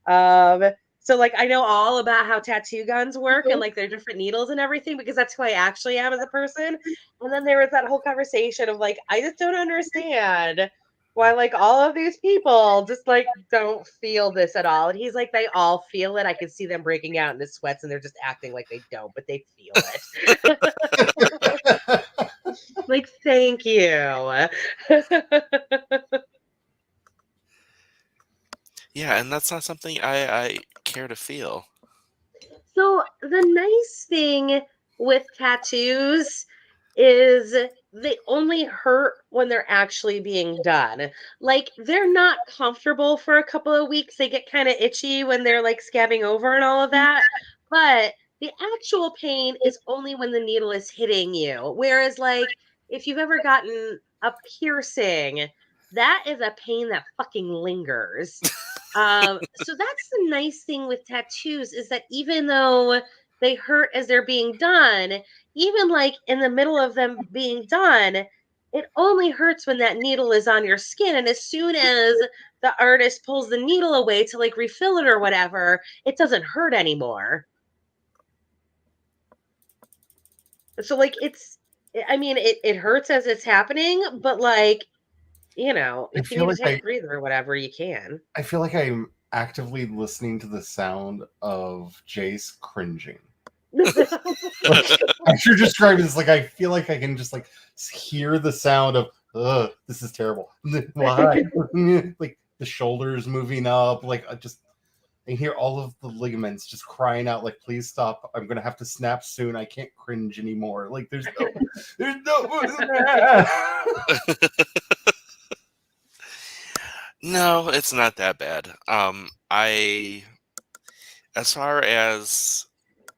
Um so like I know all about how tattoo guns work and like their different needles and everything, because that's who I actually am as a person. And then there was that whole conversation of like, I just don't understand why like all of these people just like don't feel this at all. And he's like, they all feel it. I can see them breaking out into sweats and they're just acting like they don't, but they feel it. Like, thank you. Yeah, and that's not something I care to feel. So the nice thing with tattoos is they only hurt when they're actually being done. Like they're not comfortable for a couple of weeks. They get kind of itchy when they're like scabbing over and all of that. But the actual pain is only when the needle is hitting you. Whereas like if you've ever gotten a piercing, that is a pain that fucking lingers. So that's the nice thing with tattoos, is that even though they hurt as they're being done, even like in the middle of them being done, it only hurts when that needle is on your skin. And as soon as the artist pulls the needle away to like refill it or whatever, it doesn't hurt anymore. So like I mean it hurts as it's happening, but like, I if you feel need to like take a breather or whatever, you can. I feel like I'm actively listening to the sound of Jace cringing. Like, I should describe it as like I feel like I can just like hear the sound of ugh, this is terrible. Why? Like the shoulders moving up, like just I hear all of the ligaments just crying out, like, please stop. I'm gonna have to snap soon. I can't cringe anymore. Like there's no No, it's not that bad. I as far as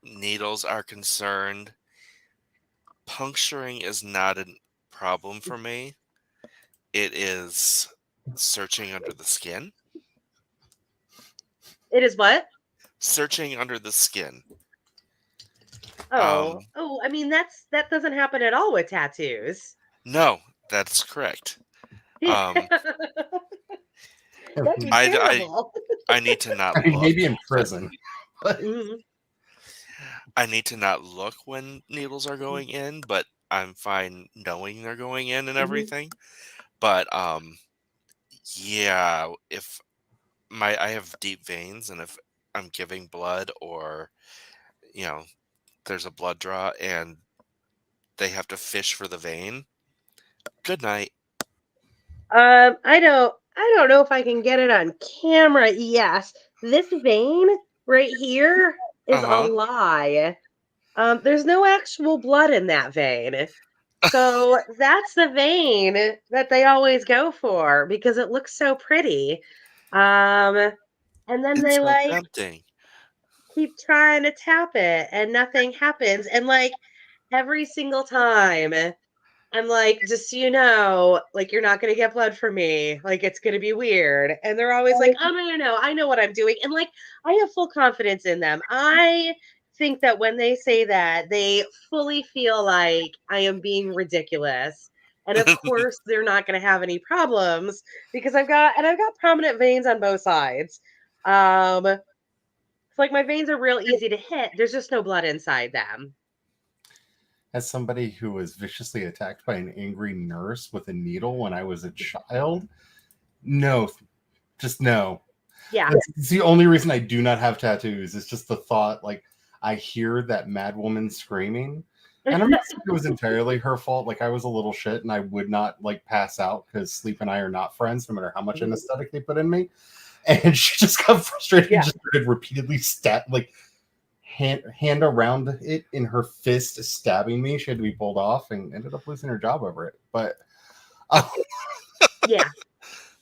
needles are concerned, puncturing is not a problem for me. It is searching under the skin. It is what? Searching under the skin. Oh, Um, oh, I mean that doesn't happen at all with tattoos. no, that's correct. Um, That'd be I, I, terrible. I need to not I mean, look, maybe in but prison. But Mhm, I need to not look when needles are mhm, going in, but I'm fine knowing they're going in and mhm, everything. But yeah, if I have deep veins and if I'm giving blood or you know there's a blood draw and they have to fish for the vein, good night. I don't know if I can get it on camera. Yes, this vein right here is a Uh-huh. lie. There's no actual blood in that vein. So that's the vein that they always go for because it looks so pretty. Um, and then It's they so like tempting. keep trying to tap it and nothing happens. And like every single time, I'm like, just so you know, like you're not gonna get blood from me. Like it's gonna be weird. And they're always like, oh no, no, no, I know what I'm doing. And like I have full confidence in them. I think that when they say that, they fully feel like I am being ridiculous. And of course, they're not going to have any problems because I've got prominent veins on both sides. It's like my veins are real easy to hit. There's just no blood inside them. as somebody who was viciously attacked by an angry nurse with a needle when I was a child, no, just no. Yeah. That's the only reason I do not have tattoos. It's just the thought, like, I hear that mad woman screaming. And I'm not saying it was entirely her fault. Like, I was a little shit and I would not, like, pass out because Sleep and I are not friends, no matter how much Mhm. anesthetic they put in me. And she just got frustrated and Yeah. just started repeatedly like, hand around it in her fist, stabbing me. She had to be pulled off and ended up losing her job over it. But uh, Yeah.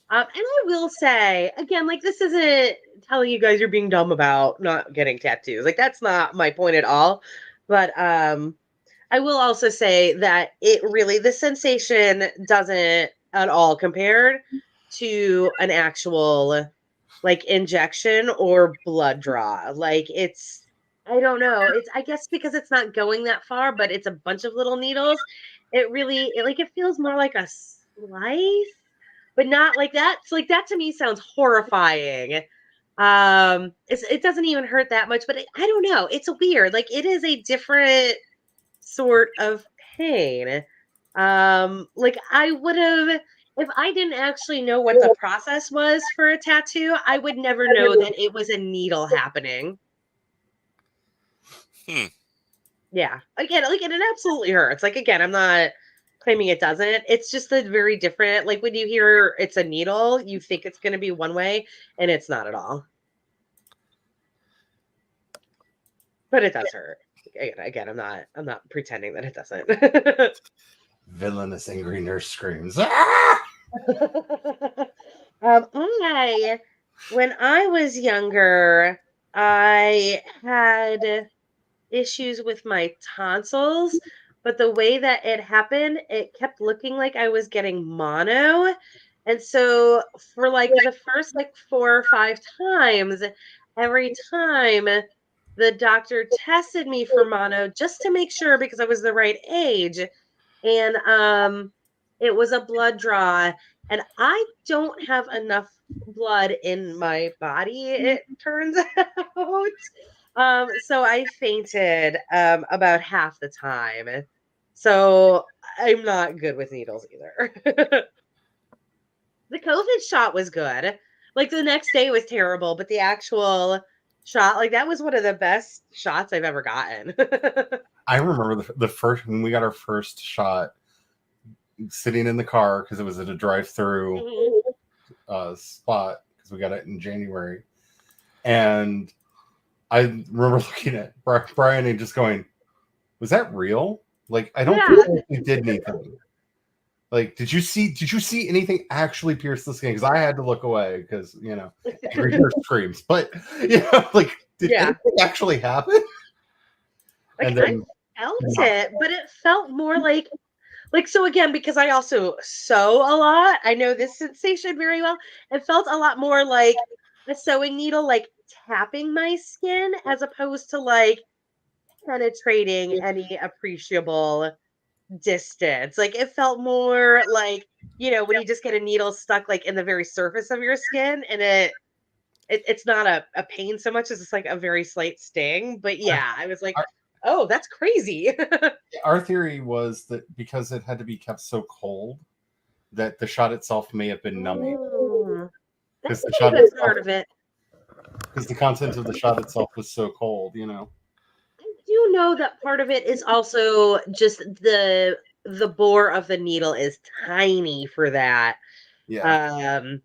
And I will say again, like this isn't telling you guys you're being dumb about not getting tattoos. Like that's not my point at all. But I will also say that it really the sensation doesn't at all compared to an actual like injection or blood draw. Like it's I don't know. It's I guess because it's not going that far, but it's a bunch of little needles. It feels more like a slice, but not like that. So like that to me sounds horrifying. It doesn't even hurt that much, but I don't know. It's weird. Like it is a different sort of pain. Like I would have if I didn't actually know what the process was for a tattoo, I would never know that it was a needle happening. Hmm. Yeah. Again, like, and it absolutely hurts. Like, again, I'm not claiming it doesn't. It's just a very different, like, when you hear it's a needle, you think it's going to be one way, and it's not at all. But it does hurt. Again, I'm not pretending that it doesn't. Villainous angry nurse screams. Ah! I, when I was younger, I had issues with my tonsils, but the way that it happened, it kept looking like I was getting mono. And so for like the first like 4 or 5 times, every time the doctor tested me for mono just to make sure because I was the right age. And it was a blood draw. And I don't have enough blood in my body, it turns out. So I fainted about half the time. So I'm not good with needles either. The COVID shot was good. Like the next day was terrible, but the actual shot, like that was one of the best shots I've ever gotten. I remember the first when we got our first shot, sitting in the car because it was at a drive-through Mhm. spot because we got it in January, and I remember looking at Brian and just going, "Was that real? Like, I don't Yeah. think you did anything. Like, did you see anything actually pierce the skin? Because I had to look away because angry nurse screams. But like, did Yeah. anything actually happen? Like And I then felt it, but it felt more like so again because I also sew a lot. I know this sensation very well. It felt a lot more like a sewing needle like tapping my skin as opposed to like penetrating any appreciable distance. Like it felt more like, when you just get a needle stuck like in the very surface of your skin and it's not a pain so much as it's like a very slight sting. But yeah, I was like, our, oh, that's crazy. our theory was that because it had to be kept so cold, that the shot itself may have been numbing Mm, that because could the be shot a good itself part of it. because the content of the shot itself was so cold. I do know that part of it is also just the bore of the needle is tiny for that. Yeah. Um,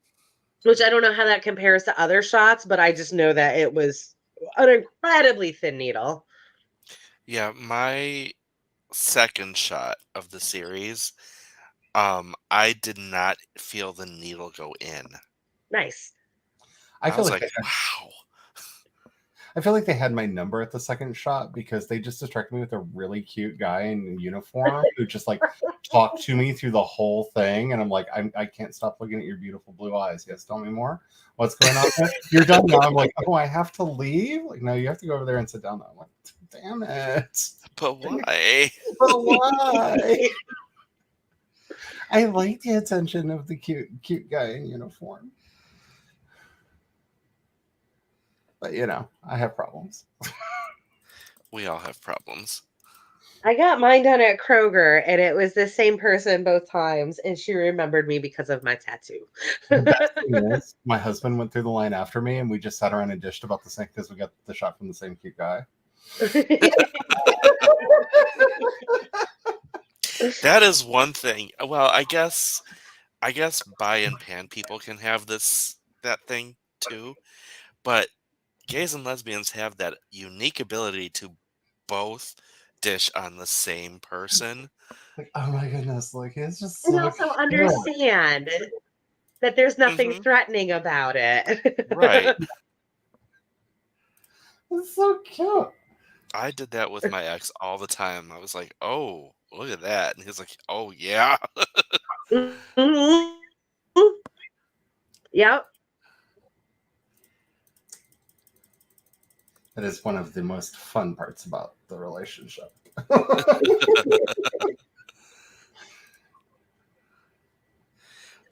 which I don't know how that compares to other shots, but I just know that it was an incredibly thin needle. Yeah, my second shot of the series, I did not feel the needle go in. Nice. I I feel was like like, wow. I feel like they had my number at the second shot because they just distracted me with a really cute guy in uniform who just like talked to me through the whole thing, and I'm like, I can't stop looking at your beautiful blue eyes. Yes, tell me more. What's going on there? You're done now. I'm like, oh, I have to leave. Like, no, you have to go over there and sit down. I'm like, damn it. But why? But why? I like the attention of the cute guy in uniform, but I have problems. We all have problems. I got mine done at Kroger, and it was the same person both times, and she remembered me because of my tattoo. The best thing is, my husband went through the line after me, and we just sat around and dished about the same because we got the shot from the same cute guy. That is one thing. Well, I guess bi and pan people can have that thing too, but gays and lesbians have that unique ability to both dish on the same person. Like, oh my goodness, like it's just And so also cute. understand that there's nothing Hmm. threatening about Right. it. It's so cute. I did that with my ex all the time. I was like, "Oh, look at that," and he's like, "Oh yeah." Mhm. Yep. It is one of the most fun parts about the relationship.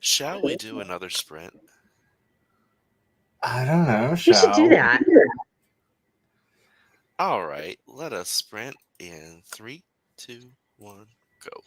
Shall we do another sprint? I don't know, We should do shall that. All right, let us sprint in three, two, one, go.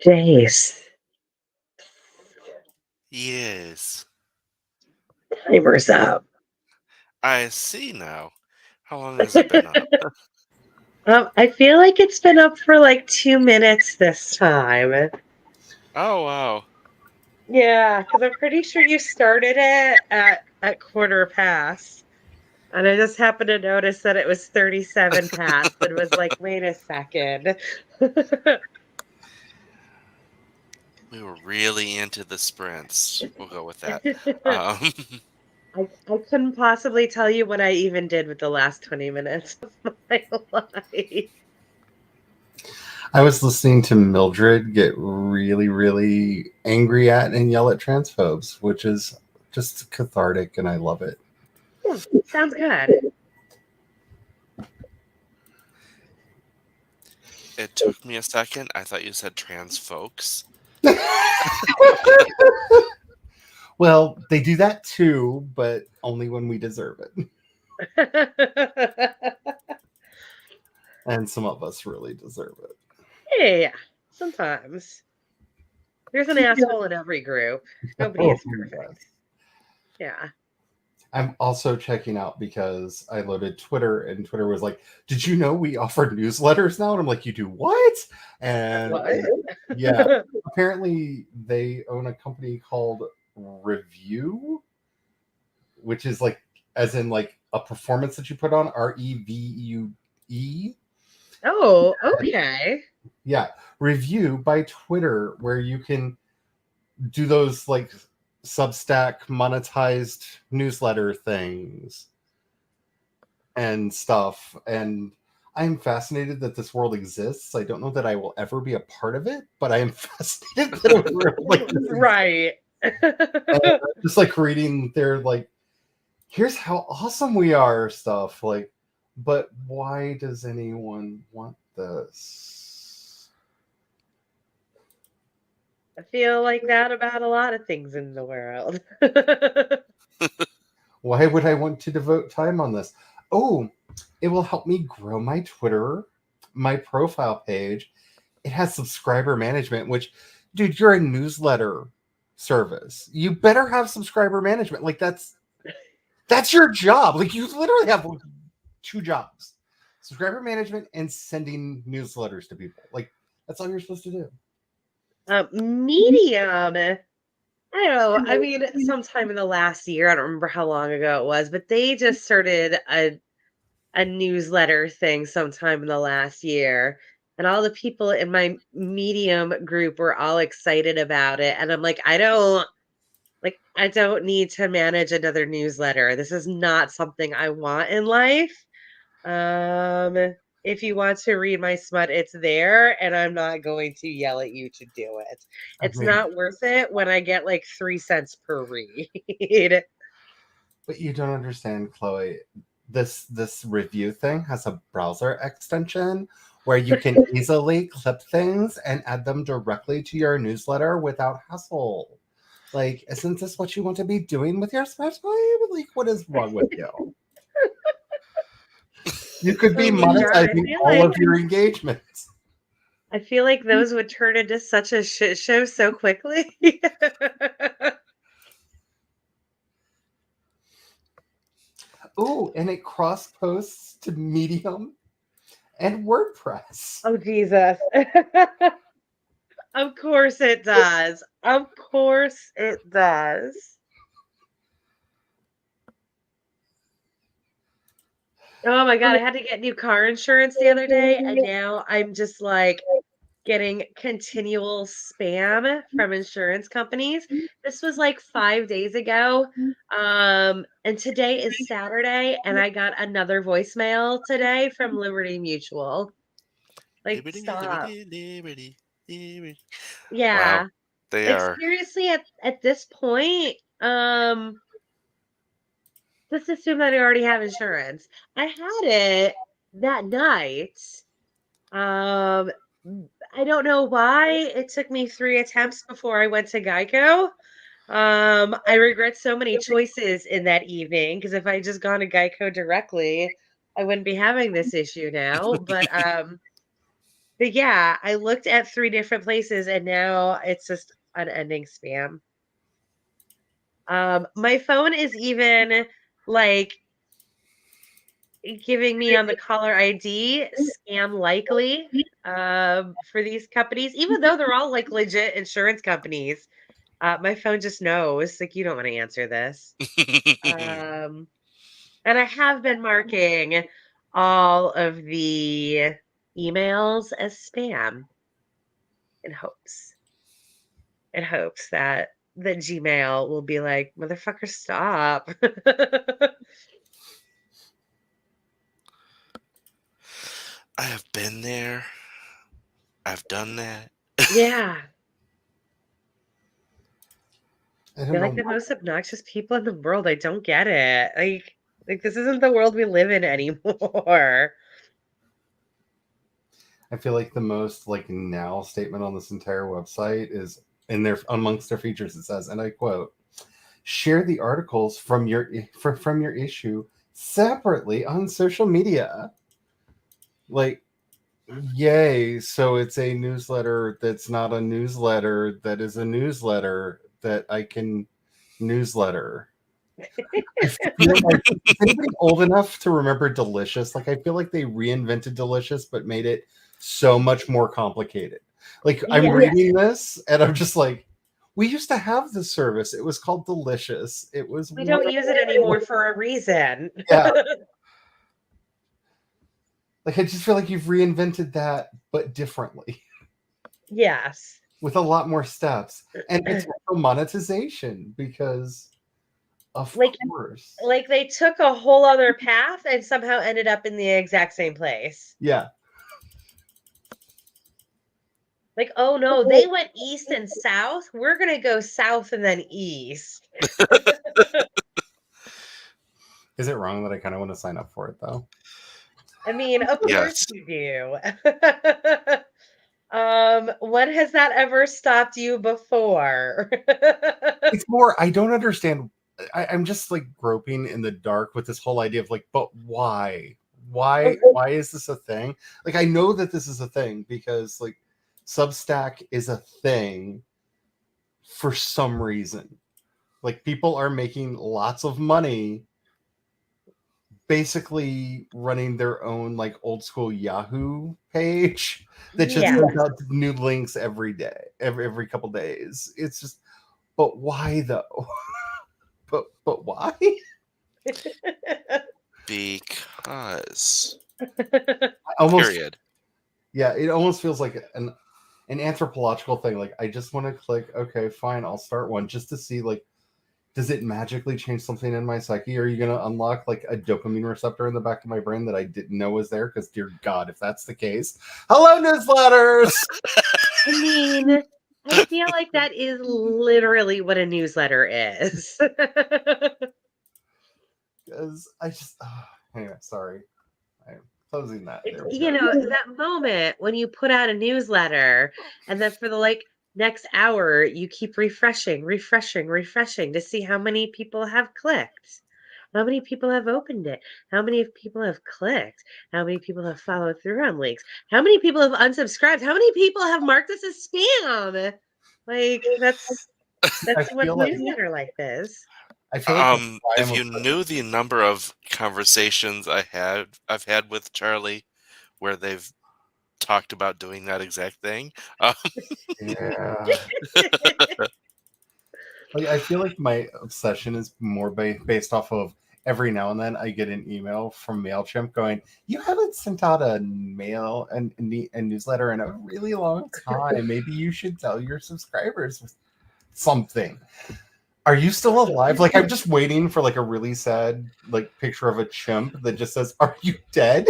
Jace, Yes. timer's up. I see now. How long has it been up? I feel like it's been up for like 2 minutes this time. Oh, wow. Yeah, because I'm pretty sure you started it at quarter past. And I just happened to notice that it was 37 past and was like, wait a second. We were really into the sprints. We'll go with that. Um, I couldn't possibly tell you what I even did with the last 20 minutes of my life. I was listening to Mildred get really, really angry at and yell at transphobes, which is just cathartic, and I love it. Yeah, sounds good. it took me a second. I thought you said trans folks. Well, they do that too, but only when we deserve it. And some of us really deserve it. Yeah, sometimes. There's an asshole in every group. Nobody Oh, is perfect. yes. Yeah. I'm also checking out because I loaded Twitter and Twitter was like, "Did you know we offer newsletters now?" And I'm like, "You do what?" And What? yeah, apparently they own a company called Review, which is like as in like a performance that you put on, REVUE. Oh, okay. Yeah, Review by Twitter, where you can do those like Substack monetized newsletter things and stuff. And I'm fascinated that this world exists. I don't know that I will ever be a part of it, but I am fascinated that a world like this exists. Right. And just like reading their like, here's how awesome we are stuff. Like, but why does anyone want this? I feel like that about a lot of things in the world. Why would I want to devote time on this? Oh, it will help me grow my Twitter, my profile page. It has subscriber management, which, dude, you're a newsletter service. You better have subscriber management. Like that's your job. Like you literally have like, two jobs: subscriber management and sending newsletters to people. Like that's all you're supposed to do. Medium. I don't know. I mean, sometime in the last year, I don't remember how long ago it was, but they just started a newsletter thing sometime in the last year. And all the people in my Medium group were all excited about it. And I'm like, I don't need to manage another newsletter. This is not something I want in life. Um, if you want to read my smut, it's there, and I'm not going to yell at you to do it. I It's mean, not worth it when I get like 3 cents per read. but you don't understand, Chloe. This review thing has a browser extension where you can easily clip things and add them directly to your newsletter without hassle. Like, isn't this what you want to be doing with your spare time? Like, what is wrong with you? You could be Oh my god, monetizing all of your engagements. I feel like those would turn into such a shit show so quickly. Oh, and it cross posts to Medium and WordPress. Oh Jesus. Of course it does. Of course it does. Oh my god, I had to get new car insurance the other day, and now I'm just like getting continual spam from insurance companies. This was like 5 days ago. And today is Saturday, and I got another voicemail today from Liberty Mutual. Like, stop. wow. Yeah. They Like are. seriously, at this point, just assume that I already have insurance. I had it that night. Um, I don't know why it took me 3 attempts before I went to Geico. I regret so many choices in that evening because if I just gone to Geico directly, I wouldn't be having this issue now. But But yeah, I looked at 3 different places and now it's just unending spam. My phone is even, like, giving me on the caller ID scam likely, for these companies, even though they're all, like, legit insurance companies. My phone just knows, like, "You don't wanna answer this." Um, and I have been marking all of the emails as spam in hopes that Gmail will be like, "Motherfucker, stop." I have been there. I've done that. Yeah. I don't They're know. like the most obnoxious people in the world. I don't get it. Like this isn't the world we live in anymore. I feel like the most like now statement on this entire website is in their amongst their features. It says, and I quote, "Share the articles from from your issue separately on social media." Like, yay! So it's a newsletter that's not a newsletter that is a newsletter that I can newsletter. I feel like is anybody old enough to remember Delicious? Like I feel like they reinvented Delicious but made it so much more complicated. Like I'm Yeah, reading this and I'm just like, we used to have this service. It was called Delicious. It was we don't use it wonderful. anymore for a reason. Yeah. Like I just feel like you've reinvented that but differently Yes. with a lot more steps and potential monetization because of Like course. like they took a whole other path and somehow ended up in the exact same place. Yeah. Like, oh no, they went east and south. We're gonna go south and then east. Is it wrong that I kind of want to sign up for it though? I mean, of course Yes. you do. When has that ever stopped you before? It's more I don't understand. I'm just like groping in the dark with this whole idea of like, but why? Why is this a thing? Like I know that this is a thing because like Substack is a thing for some reason. Like people are making lots of money basically running their own like old school Yahoo page that just Yeah. sends out new links every day, every couple days. It's just but why though? But why? Because. Almost Period. yeah, it almost feels like an anthropological thing. Like I just want to click, okay, fine, I'll start one just to see like does it magically change something in my psyche? Are you gonna unlock like a dopamine receptor in the back of my brain that I didn't know was there? Because dear God, if that's the case, hello newsletters. I mean, I feel like that is literally what a newsletter is. Because I just anyway, sorry. I'm closing that. It's, There we you go. know, that moment when you put out a newsletter and then for the like next hour, you keep refreshing, refreshing, refreshing to see how many people have clicked, how many people have opened it, how many people have clicked, how many people have followed through on links, how many people have unsubscribed, how many people have marked this as spam. Like I that's what feel like newsletter life is. that's why I'm If you obsessed. knew the number of conversations I've had with Charlie where they've talked about doing that exact thing. Yeah. Like I feel like my obsession is more based off of every now and then I get an email from Mailchimp going, "You haven't sent out a mail and a newsletter in a really long time. Maybe you should tell your subscribers something." Are you still alive? Like I'm just waiting for like a really sad like picture of a chimp that just says, "Are you dead?"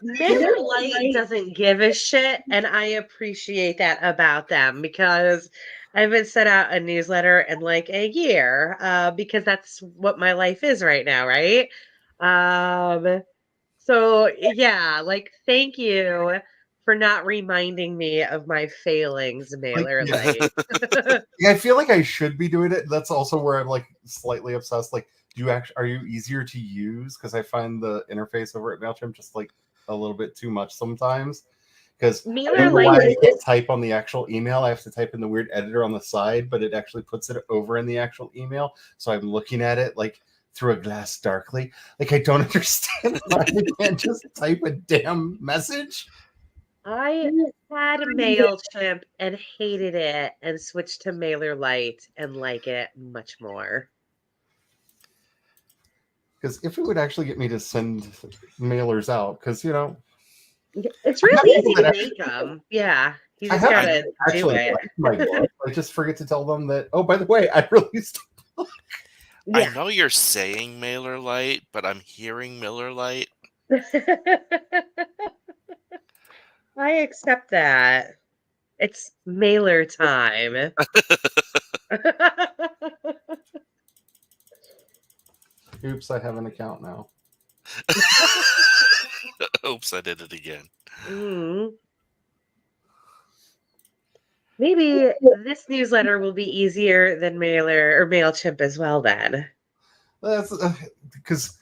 Miller Lite doesn't give a shit, and I appreciate that about them because I haven't sent out a newsletter in like a year, because that's what my life is right now, right? So yeah, like thank you for not reminding me of my failings, Like Mailer yeah. Lite. Yeah, I feel like I should be doing it. That's also where I'm like slightly obsessed. Like, do you actually are you easier to use? Because I find the interface over at Mailchimp just like a little bit too much sometimes because I Mailer don't know Lite why I is can't type on the actual email. I have to type in the weird editor on the side, but it actually puts it over in the actual email. So I'm looking at it like through a glass darkly. Like I don't understand why I can't just type a damn message. I had MailChimp and hated it and switched to Mailer Lite and like it much more. Because if it would actually get me to send mailers out, because It's I have real people easy that to make them. Yeah, you I just have I gotta do actually it. like my book. I just forget to tell them that. Oh, by the way, I released. I Yeah. know you're saying Mailer Lite, but I'm hearing Miller Lite. I accept that. It's mailer time. Oops, I have an account now. Oops, I did it again. Mm. Maybe this newsletter will be easier than Mailer or MailChimp as well then. That's because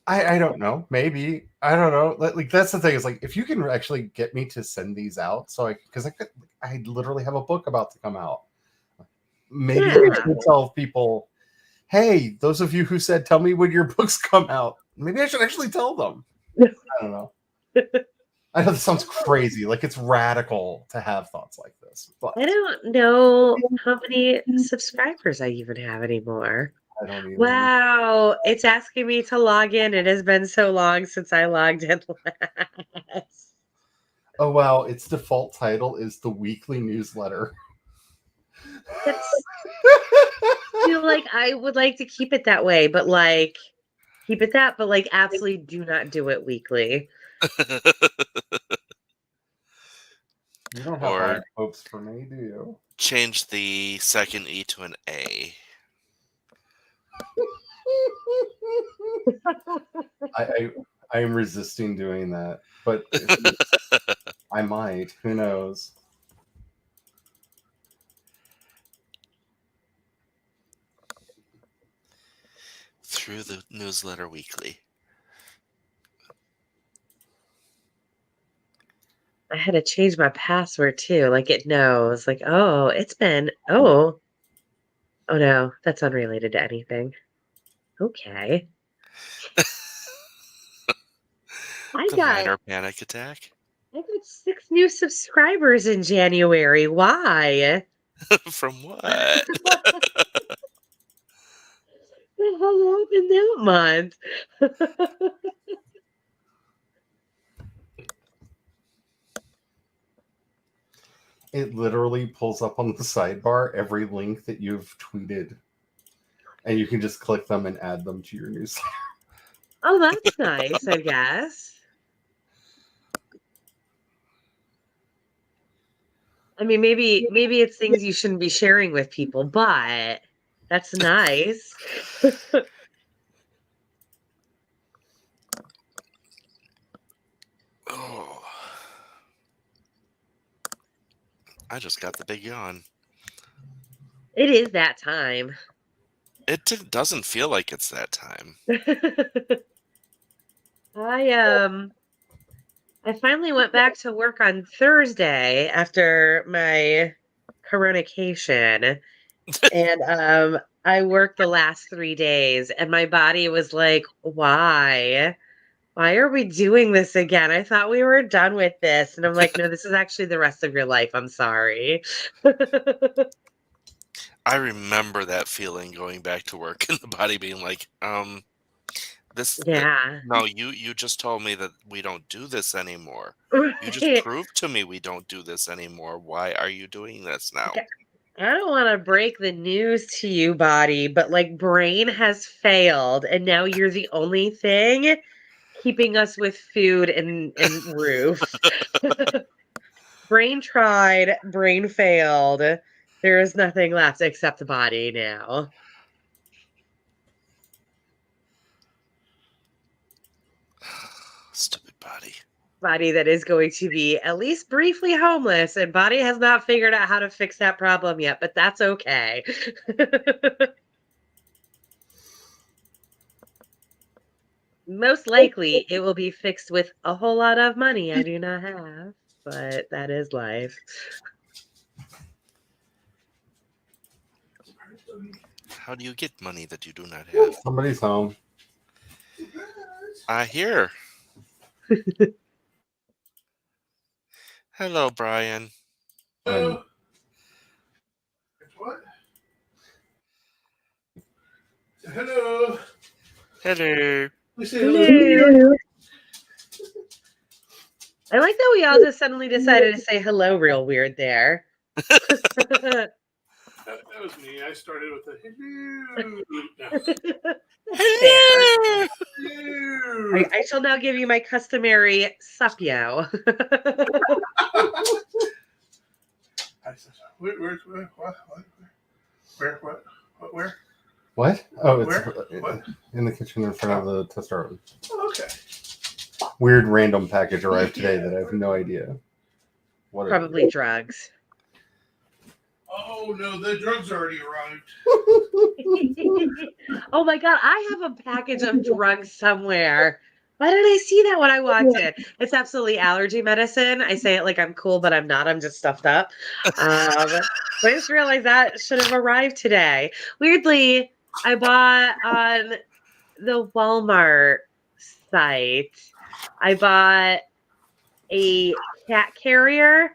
I don't know. Maybe I don't know. Like that's the thing is like if you can actually get me to send these out, so I literally have a book about to come out. Maybe I Yeah. should tell people, hey, those of you who said tell me when your books come out. Maybe I should actually tell them. I don't know. I know this sounds crazy, like it's radical to have thoughts like this, but I don't know how many subscribers I even have anymore. I don't even. Wow, it's asking me to log in. It has been so long since I logged in last. Oh wow, its default title is the weekly newsletter. It's like I would like to keep it that way, but like keep it that, but like absolutely do not do it weekly. You don't have high Or hopes for me, do you? change the second E to an A. I I am resisting doing that, but I might. Who knows? Through the newsletter weekly. I had to change my password too. Like it knows, like, oh, it's been, oh no, that's unrelated to anything. Okay. I The got minor panic attack. I got 6 new subscribers in January. Why? From what? The hell happened that month? It literally pulls up on the sidebar every link that you've tweeted, and you can just click them and add them to your newsletter. Oh, that's nice, I guess. I mean, maybe it's things you shouldn't be sharing with people, but that's nice. Oh, I just got the big yawn. It is that time. Doesn't feel like it's that time. I I finally went back to work on Thursday after my coronation. And I worked the last 3 days and my body was like, "Why? Why are we doing this again? I thought we were done with this." And I'm like, "No, this is actually the rest of your life. I'm sorry." I remember that feeling going back to work and the body being like, this Yeah. no, you just told me that we don't do this anymore. You just Right. proved to me we don't do this anymore. Why are you doing this now? Okay, I don't want to break the news to you, body, but like brain has failed and now you're the only thing keeping us with food and roof. Brain tried, brain failed. There is nothing left except the body now. Stupid body. Body that is going to be at least briefly homeless, and body has not figured out how to fix that problem yet, but that's okay. Most likely, it will be fixed with a whole lot of money I do not have, but that is life. How do you get money that you do not have? Somebody's home. I hear. Hello, Brian. And What? Hello. Hello. We say hello. Hello. I like that we all just suddenly decided to say hello real weird there. That was me. I started with a hello. That's fair. Hello. I shall now give you my customary sup yo. I said, where, where? what? Oh, it's Where? What? in the kitchen in front of the toaster oven. Oh, okay. Weird random package arrived today that I have no idea what it Probably drugs. Oh no, the drugs already arrived. Oh my god, I have a package of drugs somewhere. Why did I see that when I walked in? It's absolutely allergy medicine. I say it like I'm cool, but I'm not. I'm just stuffed up. But I just realized that should have arrived today. Weirdly, I bought on the Walmart site. I bought a cat carrier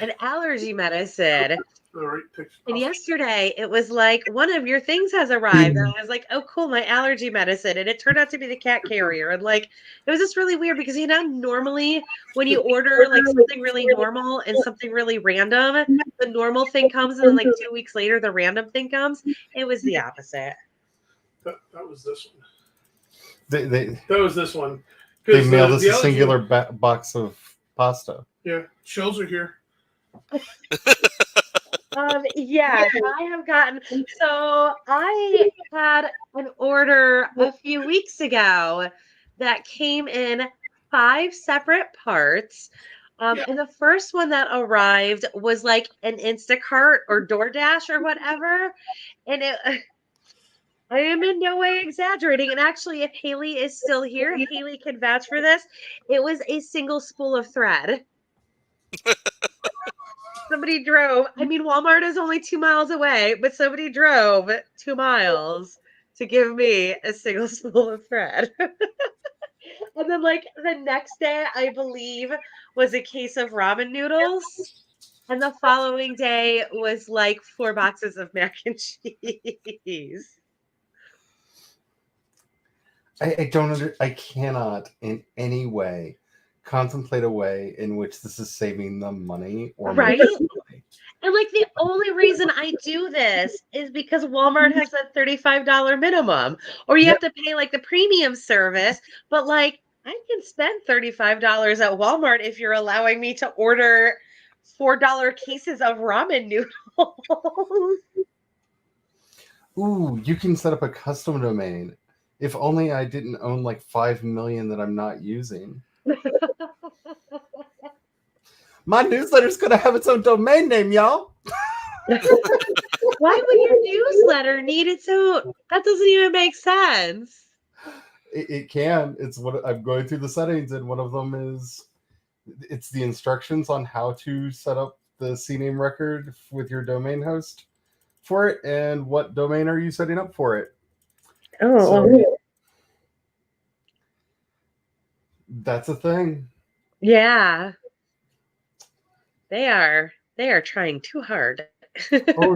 and allergy medicine. All right, picture. And yesterday it was like, one of your things has arrived. And I was like, oh, cool, my allergy medicine. And it turned out to be the cat carrier. And like, it was just really weird because, normally when you order like something really normal and something really random, the normal thing comes and then like 2 weeks later, the random thing comes. It was the opposite. That was this one. They That was this one. they mailed us the a allergy- singular box of pasta. Yeah, shells are here. Yes, I have gotten. So I had an order a few weeks ago that came in 5 separate parts. Yeah. And the first one that arrived was like an Instacart or DoorDash or whatever. And I am in no way exaggerating. And actually, if Haley is still here, Haley can vouch for this. It was a single spool of thread. Somebody drove. I mean, Walmart is only 2 miles away, but somebody drove 2 miles to give me a single spool of thread. And then, like, the next day, I believe, was a case of ramen noodles. And the following day was like 4 boxes of mac and cheese. I don't I cannot in any way contemplate a way in which this is saving them money or Right? making money. And like the only reason I do this is because Walmart has a $35 minimum, or you have to pay like the premium service. But like I can spend $35 at Walmart if you're allowing me to order $4 cases of ramen noodles. Ooh, you can set up a custom domain. If only I didn't own like 5 million that I'm not using. My newsletter's gonna have its own domain name, y'all. Why would your newsletter need its own? That doesn't even make sense. It can. It's what I'm going through the settings, and one of them is it's the instructions on how to set up the CNAME record with your domain host for it, and what domain are you setting up for it. Oh, So that's a thing. yeah. They are trying too hard. Oh,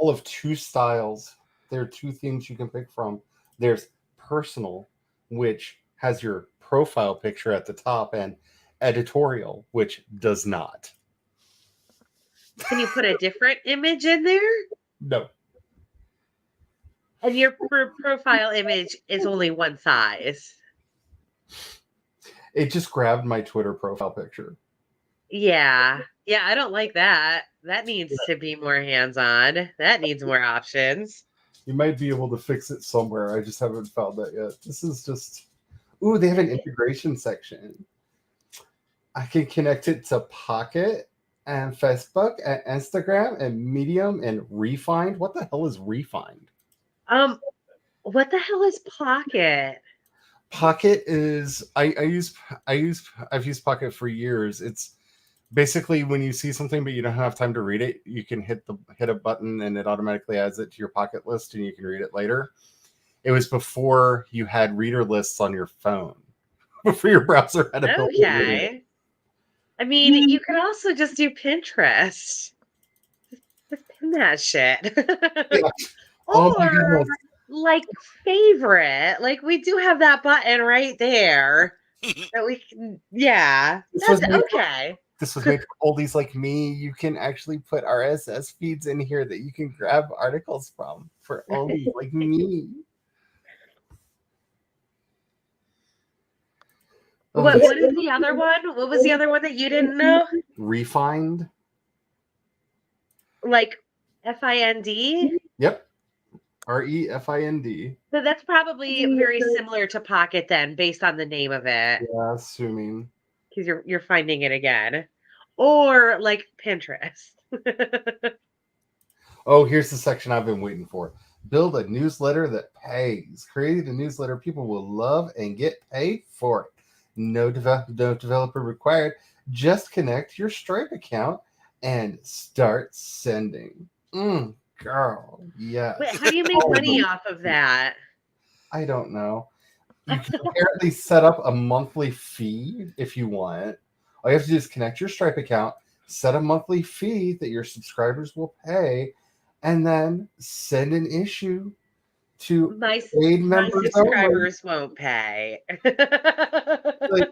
all of 2 styles. There are 2 themes you can pick from. There's personal, which has your profile picture at the top, and editorial, which does not. Can you put a different image in there? No. And your profile image is only one size. It just grabbed my Twitter profile picture. Yeah. Yeah, I don't like that. That needs to be more hands-on. That needs more options. You might be able to fix it somewhere. I just haven't found that yet. This is just... Ooh, they have an integration section. I can connect it to Pocket and Facebook and Instagram and Medium and Refined. What the hell is Refined? What the hell is Pocket? Pocket is I've used Pocket for years. It's basically when you see something but you don't have time to read it, you can hit a button and it automatically adds it to your Pocket list and you can read it later. It was before you had reader lists on your phone. Before your browser had a built-in reader. Okay. I mean, you could also just do Pinterest. Just pin that shit. Yeah. Oh my Or goodness. like favorite. Like we do have that button right there that we can, yeah. This That's was made okay. This was made for oldies like me. You can actually put RSS feeds in here that you can grab articles from for oldies like me. Oh, What is the other one? What was the other one that you didn't know? Refined? Like FIND? Yep. REFIND. So that's probably very similar to Pocket then, based on the name of it. Yeah, assuming. Because you're finding it again. Or like Pinterest. Oh, here's the section I've been waiting for. Build a newsletter that pays. Create a newsletter people will love and get paid for it. No developer required. Just connect your Stripe account and start sending. Girl, yes. Wait, how do you make money off of that? I don't know. You can apparently set up a monthly fee if you want. All you have to do is connect your Stripe account, set a monthly fee that your subscribers will pay, and then send an issue to My paid members only. subscribers won't pay. Like,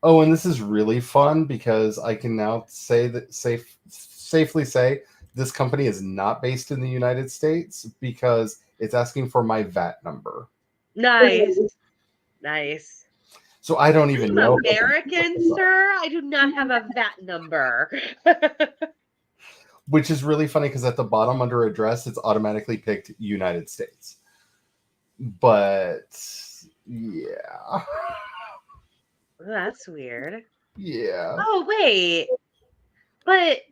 oh, and this is really fun because I can now safely say this company is not based in the United States because it's asking for my VAT number. Nice. Nice. So I don't even know. American, sir. I do not have a VAT number. Which is really funny because at the bottom under address, it's automatically picked United States. But yeah. That's weird. Yeah. Oh, wait. But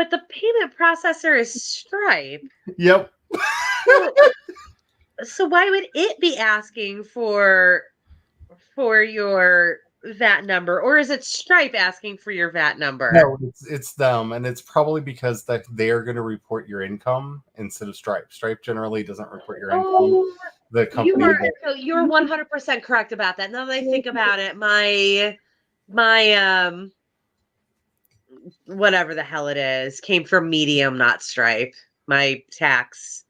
the payment processor is Stripe. Yep. So why would it be asking for your VAT number, or is it Stripe asking for your VAT number? No, it's them, and it's probably because that they are going to report your income instead of Stripe. Stripe generally doesn't report your income. Oh, The company you're 100% correct about that. Now that I think about it, my whatever the hell it is came from Medium, not Stripe. My tax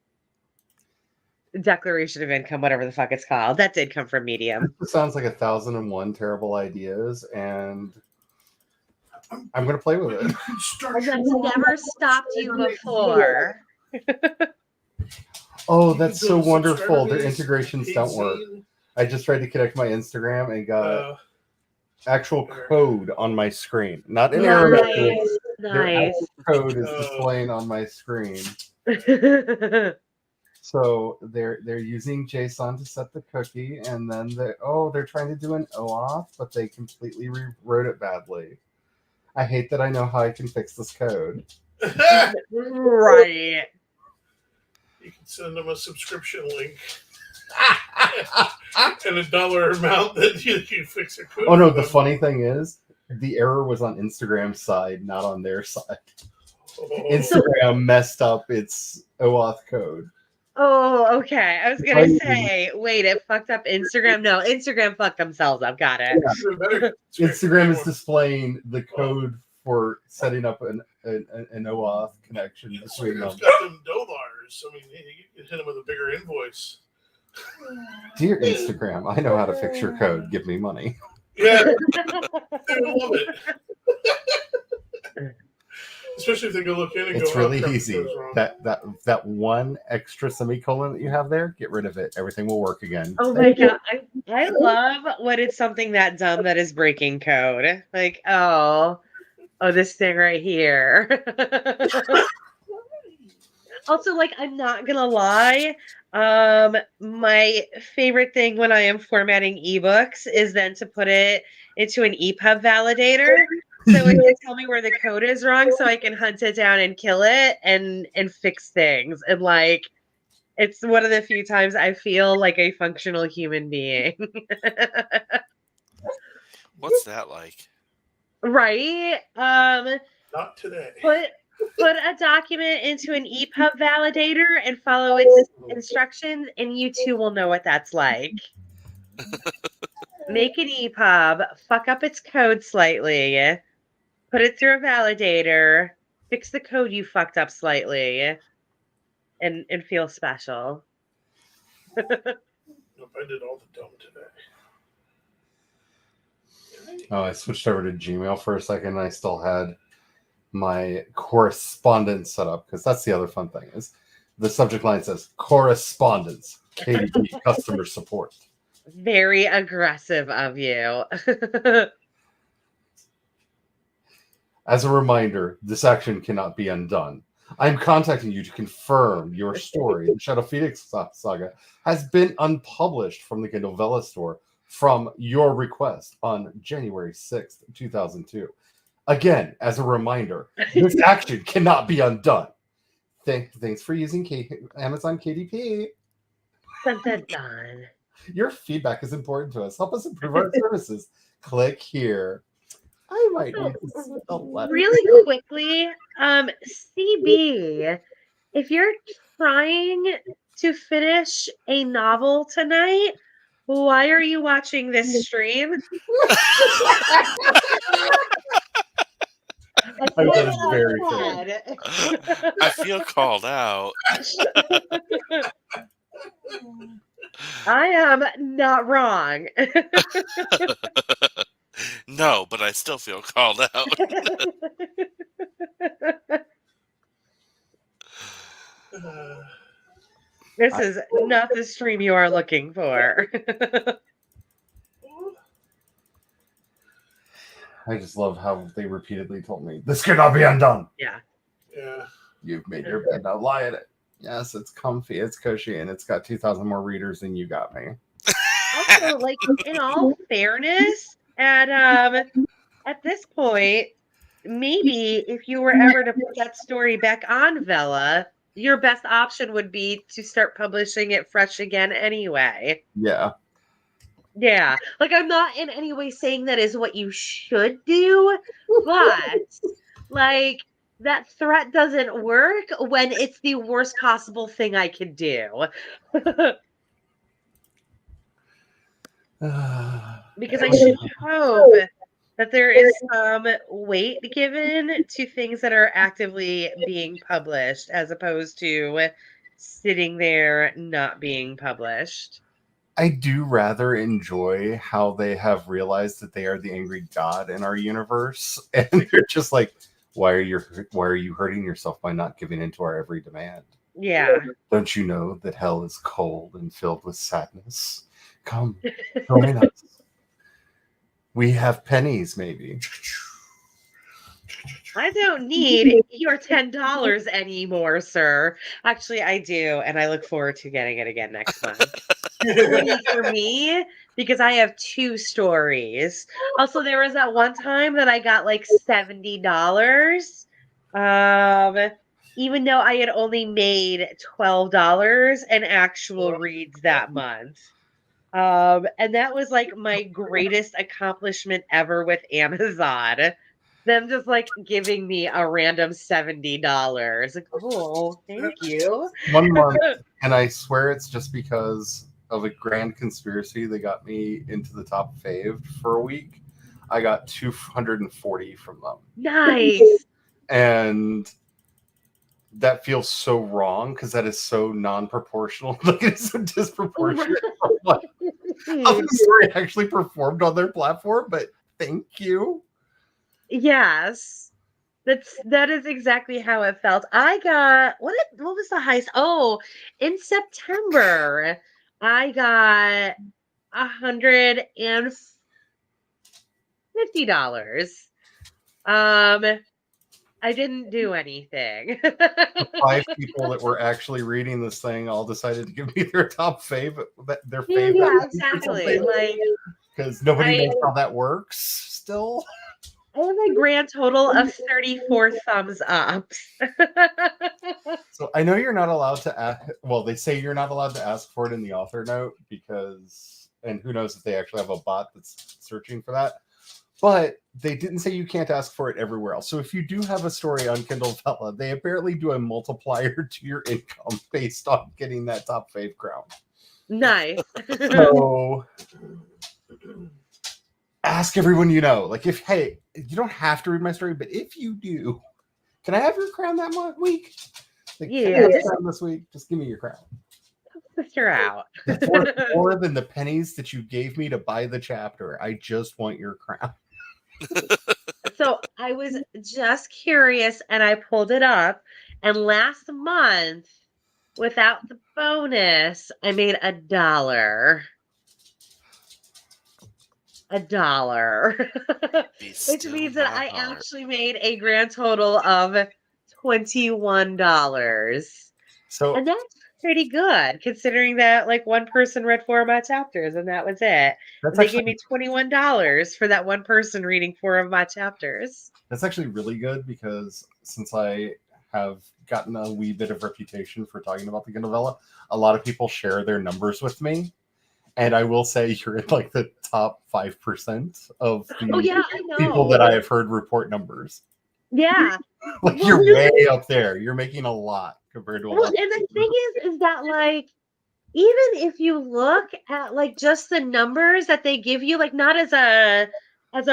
declaration of income, whatever the fuck it's called, that did come from Medium. It sounds like 1,001 terrible ideas, and I'm going to play with it. And that's never stopped you before. Oh, that's so wonderful. Their integrations don't work. I just tried to connect my Instagram and got actual code on my screen. Not an error message. Their actual code is displaying on my screen. So they're using JSON to set the cookie, and then they're trying to do an OAuth, but they completely rewrote it badly. I hate that I know how I can fix this code. Right. You can send them a subscription link and a dollar amount that you fix a code. Oh no, the funny thing is the error was on Instagram's side, not on their side. Instagram messed up its OAuth code. Oh, okay. I was going to say, wait, it fucked up Instagram? No, Instagram fucked themselves up. Got it. Yeah. Instagram is displaying the code for setting up an OAuth connection between them. Got them dollars. I mean, you can hit them with a bigger invoice. Dear Instagram, I know how to fix your code. Give me money. Yeah, they love it. Especially if they go look in and it's go, really easy. That one extra semicolon that you have there, get rid of it. Everything will work again. Oh my god, I love when it's something that dumb that is breaking code. Like, oh, this thing right here. Also, like, I'm not gonna lie. My favorite thing when I am formatting ebooks is then to put it into an EPUB validator. So it can tell me where the code is wrong so I can hunt it down and kill it and fix things. And like, It's one of the few times I feel like a functional human being. What's that like? Right? Not today. Put a document into an EPUB validator and follow its instructions, and you too will know what that's like. Make an EPUB, fuck up its code slightly, put it through a validator, fix the code you fucked up slightly, and feel special. Nope, I did all the dumb today. Oh, I switched over to Gmail for a second, and I still had my correspondence set up, because that's the other fun thing is the subject line says correspondence, KDP customer support. Very aggressive of you. As a reminder, this action cannot be undone. I'm contacting you to confirm your story, the Shadow Phoenix Saga, has been unpublished from the novella store from your request on January 6th, 2002. Again, as a reminder, this action cannot be undone. Thanks for using Amazon KDP. Dun, dun, dun. Your feedback is important to us. Help us improve our services. Click here. I might need to send a letter. Really quickly, CB, if you're trying to finish a novel tonight, why are you watching this stream? That is very fair. I feel called out. I am not wrong. No, but I still feel called out. This is not the stream you are looking for. I just love how they repeatedly told me, this cannot be undone. Yeah. Yeah. You've made your bed, now lie in it. Yes, it's comfy, it's cushy, and it's got 2,000 more readers than you got me. Also, like, in all fairness, at this point, maybe if you were ever to put that story back on Vella, your best option would be to start publishing it fresh again anyway. Yeah. Yeah. Like, I'm not in any way saying that is what you should do, but, like, that threat doesn't work when it's the worst possible thing I could do. Because I should hope that there is some weight given to things that are actively being published as opposed to sitting there not being published. I do rather enjoy how they have realized that they are the angry god in our universe, and they're just like, why are you hurting yourself by not giving in to our every demand? Yeah. Don't you know that hell is cold and filled with sadness? Come, join us. We have pennies, maybe. I don't need your $10 anymore, sir. Actually, I do, and I look forward to getting it again next month. Only for me, because I have 2 stories. Also, there was that one time that I got like $70. Even though I had only made $12 in actual reads that month. And that was like my greatest accomplishment ever with Amazon. Them just like giving me a random $70. Like, oh, thank you. 1 month, and I swear it's just because of a grand conspiracy that got me into the top faved for a week. I got 240 from them. Nice. And that feels so wrong because that is so non-proportional. Like, it's so disproportionate from what how the story actually performed on their platform, but thank you. Yes. That is exactly how it felt. I got what was the highest? Oh, in September, I got $150. I didn't do anything. The 5 people that were actually reading this thing all decided to give me their top favorite, their favorite. Yeah, exactly. Like, Because nobody knows how that works still. I have a grand total of 34 thumbs ups. So I know you're not allowed to ask. Well, they say you're not allowed to ask for it in the author note because, and who knows if they actually have a bot that's searching for that. But they didn't say you can't ask for it everywhere else. So if you do have a story on Kindle Vella, they apparently do a multiplier to your income based on getting that top fave crown. Nice. So ask everyone you know. Like, if, hey, you don't have to read my story, but if you do, can I have your crown that week? Like, can I Yeah, have your just crown this week? Just give me your crown. sister out. It's worth more than the pennies that you gave me to buy the chapter. I just want your crown. So I was just curious and I pulled it up. And last month, without the bonus, I made $1. $1. Be Which still means that my I heart. actually made a grand total of $21. So And that's pretty good considering that like one person read 4 of my chapters and that was it. that's And they gave actually me $21 for that one person reading 4 of my chapters. that's actually really good because since I have gotten a wee bit of reputation for talking about the novella, a lot of people share their numbers with me. And I will say you're in like the top 5% of Oh the yeah, I people that I know. have heard report numbers. Yeah. Like, Well, you're here's way the up there. You're making a lot compared to a well, lot of and the people. thing is that like even if you look at like just the numbers that they give you, like not as a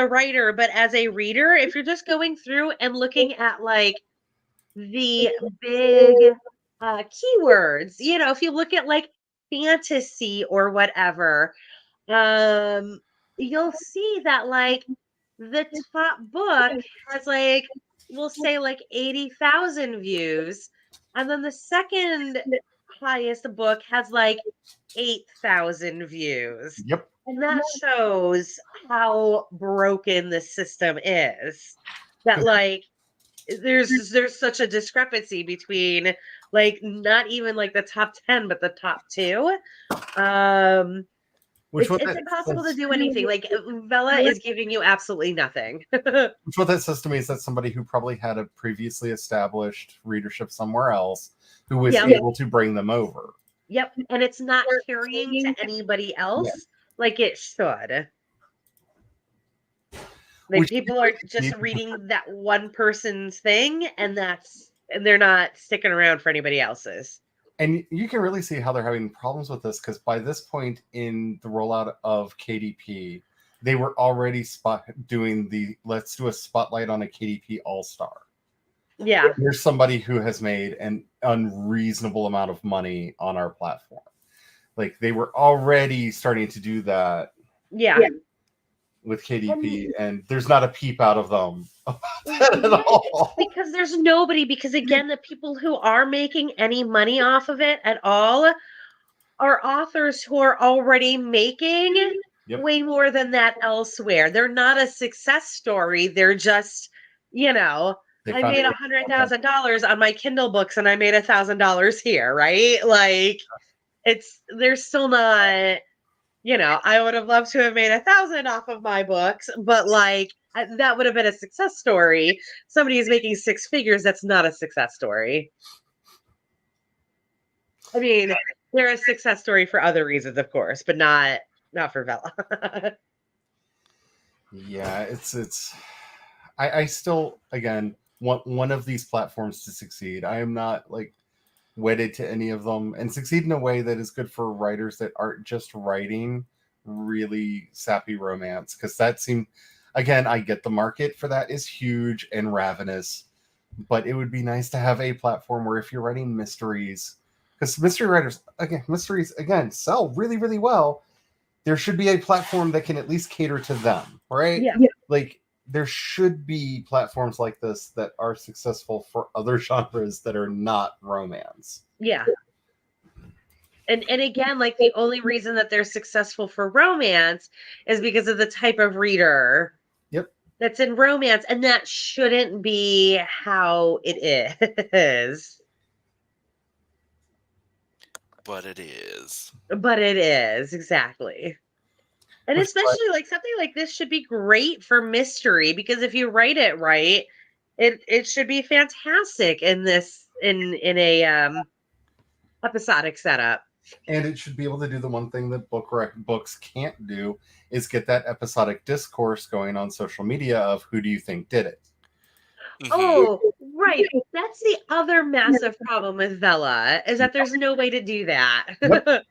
writer, but as a reader, if you're just going through and looking at like the big keywords, if you look at like fantasy or whatever, um, you'll see that like the top book has like we'll say like 80,000 views, and then the second highest book has like 8,000 views. Yep. And that shows how broken the system is. That like there's such a discrepancy between like not even like the top 10 but the top 2. Um Which it's what it's that impossible to says, do anything. Like Vela is giving you absolutely nothing. which what that says to me is that somebody who probably had a previously established readership somewhere else who was Yep. able to bring them over. Yep. And it's not carrying to anybody else like it should. Like Which people are just reading that one person's thing and they're not sticking around for anybody else's. and you can really see how they're having problems with this because by this point in the rollout of KDP, they were already doing the let's do a spotlight on a KDP all-star. Yeah. Here's somebody who has made an unreasonable amount of money on our platform. Like, they were already starting to do that Yeah. with KDP, and there's not a peep out of them about that at Right, all. because there's nobody because again the people who are making any money off of it at all are authors who are already making Yep. way more than that elsewhere. They're not a success story. They're just, They I found made a way. $100,000 on my Kindle books and I made $1,000 here, right? Like they're still not, I would have loved to have made 1,000 off of my books, but like that would have been a success story. Somebody is making 6 figures. That's not a success story. I mean, they're a success story for other reasons, of course, but not for Vela. Yeah, it's I still again want one of these platforms to succeed. I am not like wedded to any of them and succeed in a way that is good for writers that aren't just writing really sappy romance because that seemed, again, I get the market for that is huge and ravenous, but it would be nice to have a platform where if you're writing mysteries, because mysteries again sell really really well, there should be a platform that can at least cater to them, right? Yeah. Like, there should be platforms like this that are successful for other genres that are not romance. Yeah. And again, like the only reason that they're successful for romance is because of the type of reader Yep. that's in romance, and that shouldn't be how it is. But it is. But it is, exactly. And especially like something like this should be great for mystery, because if you write it right, it should be fantastic in this in a episodic setup. And it should be able to do the one thing that books can't do, is get that episodic discourse going on social media of who do you think did it. Oh, right. That's the other massive problem with Vela, is that there's no way to do that. Yep.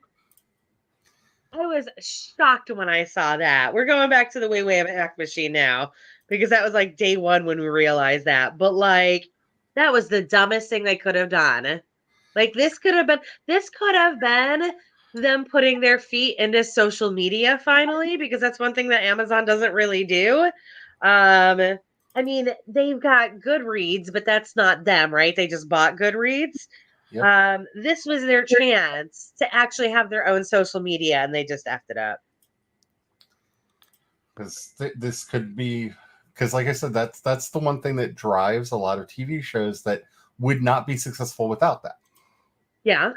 I was shocked when I saw that. We're going back to the Way Back Machine now, because that was like day one when we realized that. But like, that was the dumbest thing they could have done. Like, this could have been them putting their feet into social media finally, because that's one thing that Amazon doesn't really do. I mean, they've got Goodreads, but that's not them, right? They just bought Goodreads. Yep. This was their chance to actually have their own social media, and they just effed it up. Because this could be, because like I said, that's the one thing that drives a lot of TV shows that would not be successful without that. Yeah.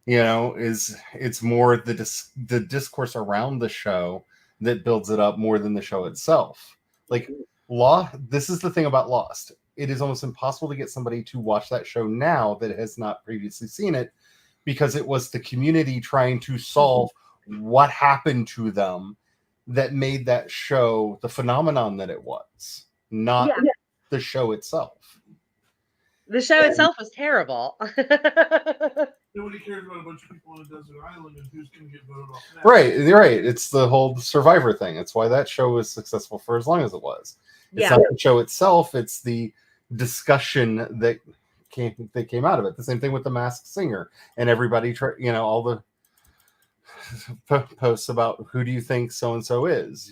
You know, it's more the discourse around the show that builds it up more than the show itself. Like this is the thing about Lost. It is almost impossible to get somebody to watch that show now that has not previously seen it, because it was the community trying to solve what happened to them that made that show the phenomenon that it was, not the show itself. The show itself was terrible. Nobody cares about a bunch of people on a desert island and who's going to get voted off next. Right. It's the whole Survivor thing. It's why that show was successful for as long as it was. It's not the show itself. It's the discussion that came out of it. The same thing with The Masked Singer, and everybody, all the posts about who do you think so and so is,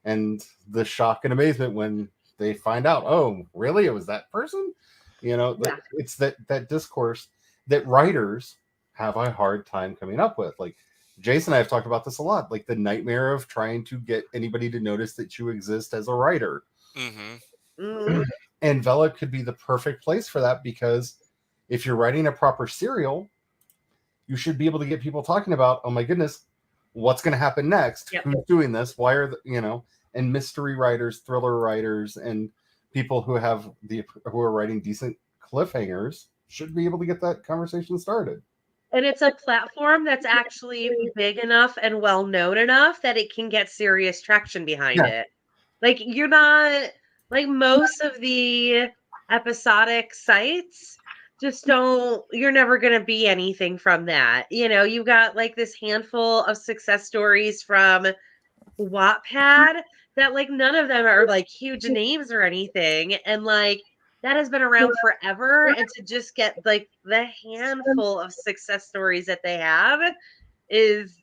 and the shock and amazement when they find out, oh, really, it was that person. It's that discourse that writers have a hard time coming up with. Like Jason and I have talked about this a lot, like the nightmare of trying to get anybody to notice that you exist as a writer. And Vela could be the perfect place for that, because if you're writing a proper serial, you should be able to get people talking about, oh my goodness, what's going to happen next? Yep. Who's doing this? Why are and mystery writers, thriller writers, and people who are writing decent cliffhangers should be able to get that conversation started. And it's a platform that's actually big enough and well known enough that it can get serious traction behind it. Like, you're not like most of the episodic sites you're never going to be anything from that. You've got like this handful of success stories from Wattpad that like none of them are like huge names or anything. And like, that has been around forever. And to just get like the handful of success stories that they have is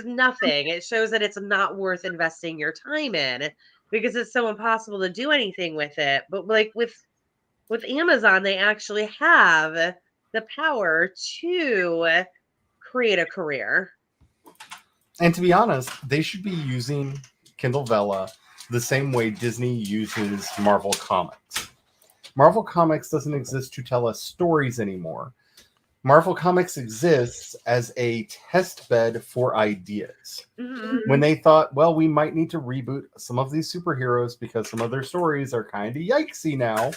nothing. It shows that it's not worth investing your time in, because it's so impossible to do anything with it. But like with Amazon, they actually have the power to create a career. And to be honest, they should be using Kindle Vela the same way Disney uses Marvel Comics. Marvel Comics doesn't exist to tell us stories anymore. Marvel Comics exists as a test bed for ideas. When they thought, well, we might need to reboot some of these superheroes because some of their stories are kind of yikesy now,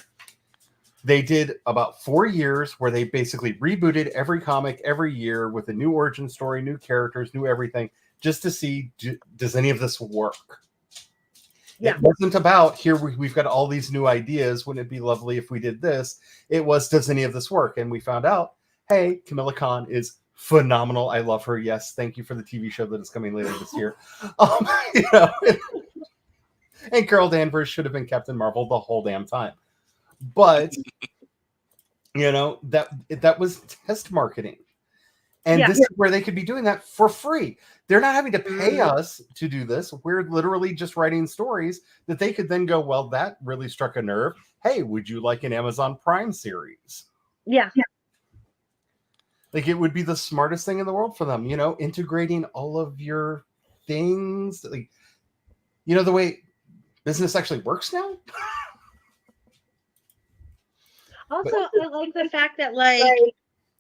they did about 4 years where they basically rebooted every comic every year with a new origin story, new characters, new everything, just to see, does any of this work? Yeah. It wasn't about, here we've got all these new ideas, wouldn't it be lovely if we did this? It was, does any of this work? And we found out, hey, Camilla Khan is phenomenal. I love her. Yes, thank you for the TV show that is coming later this year. And Carol Danvers should have been Captain Marvel the whole damn time. But that was test marketing. And this is where they could be doing that for free. They're not having to pay us to do this. We're literally just writing stories that they could then go, well, that really struck a nerve. Hey, would you like an Amazon Prime series? Yeah. Like, it would be the smartest thing in the world for them, integrating all of your things. Like, the way business actually works now. Also, I like the fact that, like,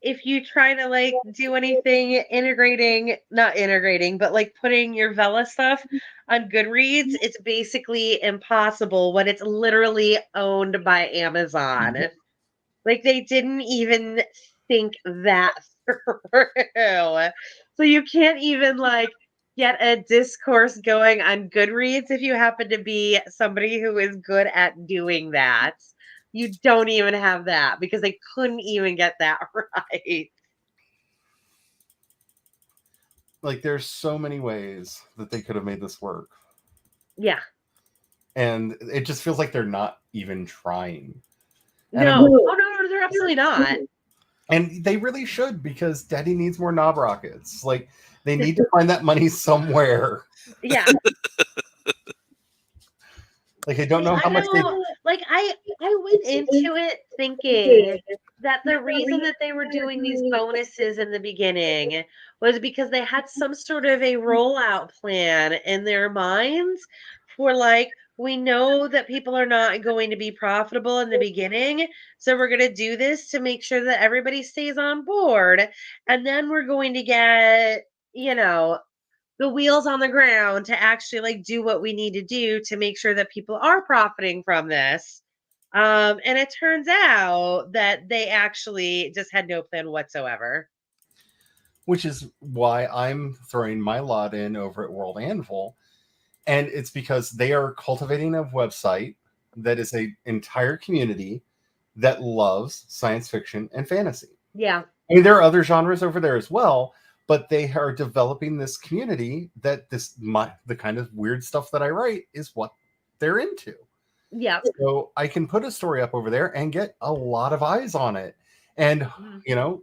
if you try to like do anything not integrating, but like putting your Vela stuff on Goodreads, it's basically impossible when it's literally owned by Amazon. Like they didn't even think that through. So you can't even like get a discourse going on Goodreads if you happen to be somebody who is good at doing that. You don't even have that because they couldn't even get that right. Like there's so many ways that they could have made this work. Yeah. And it just feels like they're not even trying. And No. like, Oh no, they're absolutely not. and they really should, because Daddy needs more knob rockets. Like they need to find that money somewhere. Yeah. Like I don't know how much they Like I went into it thinking that the reason that they were doing these bonuses in the beginning was because they had some sort of a rollout plan in their minds for like, we know that people are not going to be profitable in the beginning, so we're going to do this to make sure that everybody stays on board, and then we're going to get, you know, the wheels on the ground to actually like do what we need to do to make sure that people are profiting from this. And it turns out that they actually just had no plan whatsoever. which is why I'm throwing my lot in over at World Anvil. And it's because they are cultivating a website that is an entire community that loves science fiction and fantasy. Yeah. I mean, there are other genres over there as well, but they are developing this community that the kind of weird stuff that I write is what they're into. Yeah. So I can put a story up over there and get a lot of eyes on it. And, you know,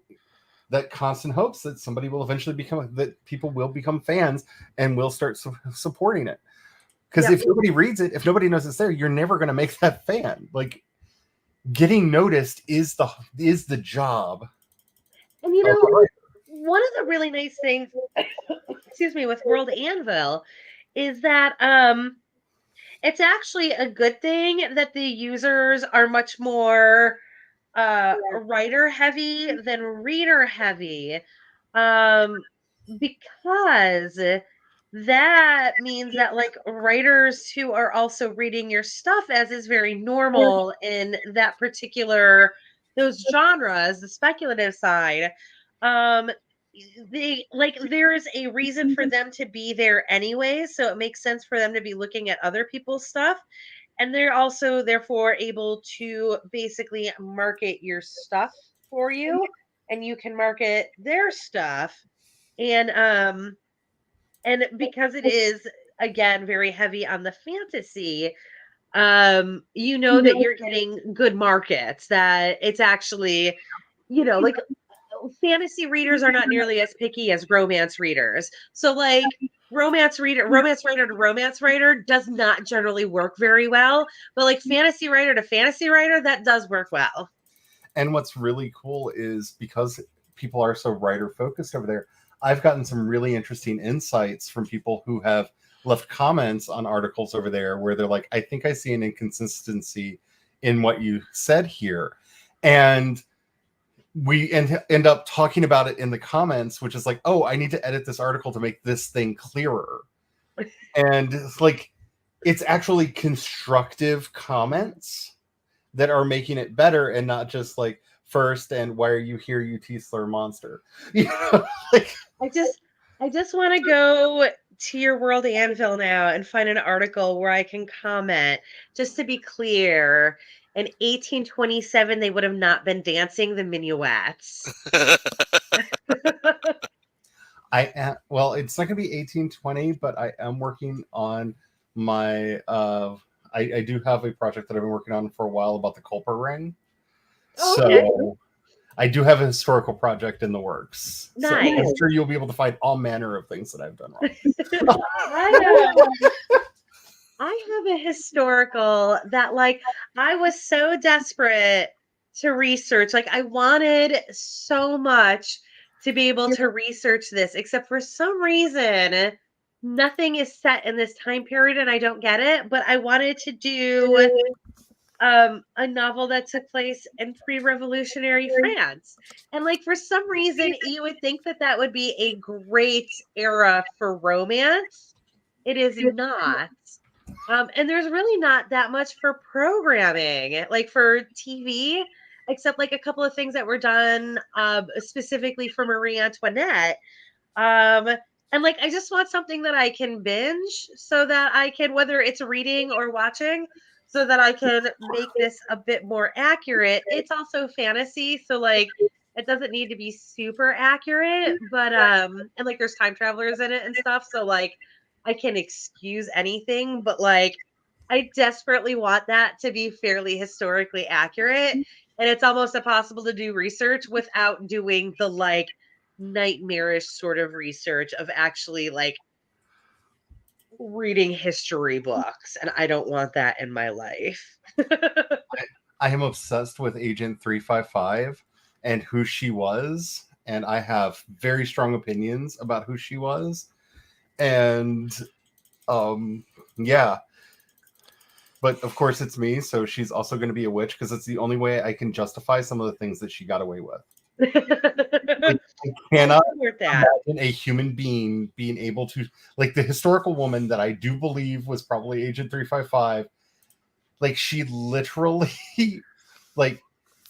that constant hopes that somebody will eventually that people will become fans and will start supporting it. Because if nobody reads it, if nobody knows it's there, you're never going to make that fan. Like getting noticed is the job. And you know, one of the really nice things, excuse me, with World Anvil is that it's actually a good thing that the users are much more writer heavy than reader heavy, um because that means that like writers who are also reading your stuff, as is very normal in that particular those genres, the speculative side, um they like there is a reason for them to be there anyway, so it makes sense for them to be looking at other people's stuff, and they're also therefore able to basically market your stuff for you, and you can market their stuff. And because it is again very heavy on the fantasy, you know that you're getting good markets, that it's actually, like fantasy readers are not nearly as picky as romance readers. So like romance writer to romance writer does not generally work very well, but like fantasy writer to fantasy writer, that does work well. And what's really cool is because people are so writer focused over there, I've gotten some really interesting insights from people who have left comments on articles over there where they're like, I think I see an inconsistency in what you said here. And we end up talking about it in the comments, which is like, oh, I need to edit this article to make this thing clearer. And it's like, it's actually constructive comments that are making it better, and not just like, first, and why are you here, you T-slur monster? You know, like, I just want to go to your World Anvil now and find an article where I can comment. Just to be clear, in 1827 they would have not been dancing the minuets. well, it's not going to be 1820, but I am working on my I do have a project that I've been working on for a while about the Culper ring. Okay. So I do have a historical project in the works. Nice. So I'm sure you'll be able to find all manner of things that I've done wrong. I have a historical that like I was so desperate to research. Like I wanted so much to be able to research this, except for some reason nothing is set in this time period and I don't get it, but I wanted to do a novel that took place in pre-revolutionary France. And like for some reason you would think that that would be a great era for romance. It is not. And there's really not that much for programming, like for TV, except like a couple of things that were done specifically for Marie Antoinette. Um, and like I just want something that I can binge so that I can, whether it's reading or watching, so that I can make this a bit more accurate. It's also fantasy, so like it doesn't need to be super accurate, but and like there's time travelers in it and stuff, so like I can excuse anything, but like I desperately want that to be fairly historically accurate. And it's almost impossible to do research without doing the like nightmarish sort of research of actually like reading history books. And I don't want that in my life. I am obsessed with Agent 355 and who she was, and I have very strong opinions about who she was. And yeah, but of course it's me, so she's also going to be a witch because it's the only way I can justify some of the things that she got away with. Like, I cannot imagine a human being being able to, like the historical woman that I do believe was probably Agent 355. Like she literally, like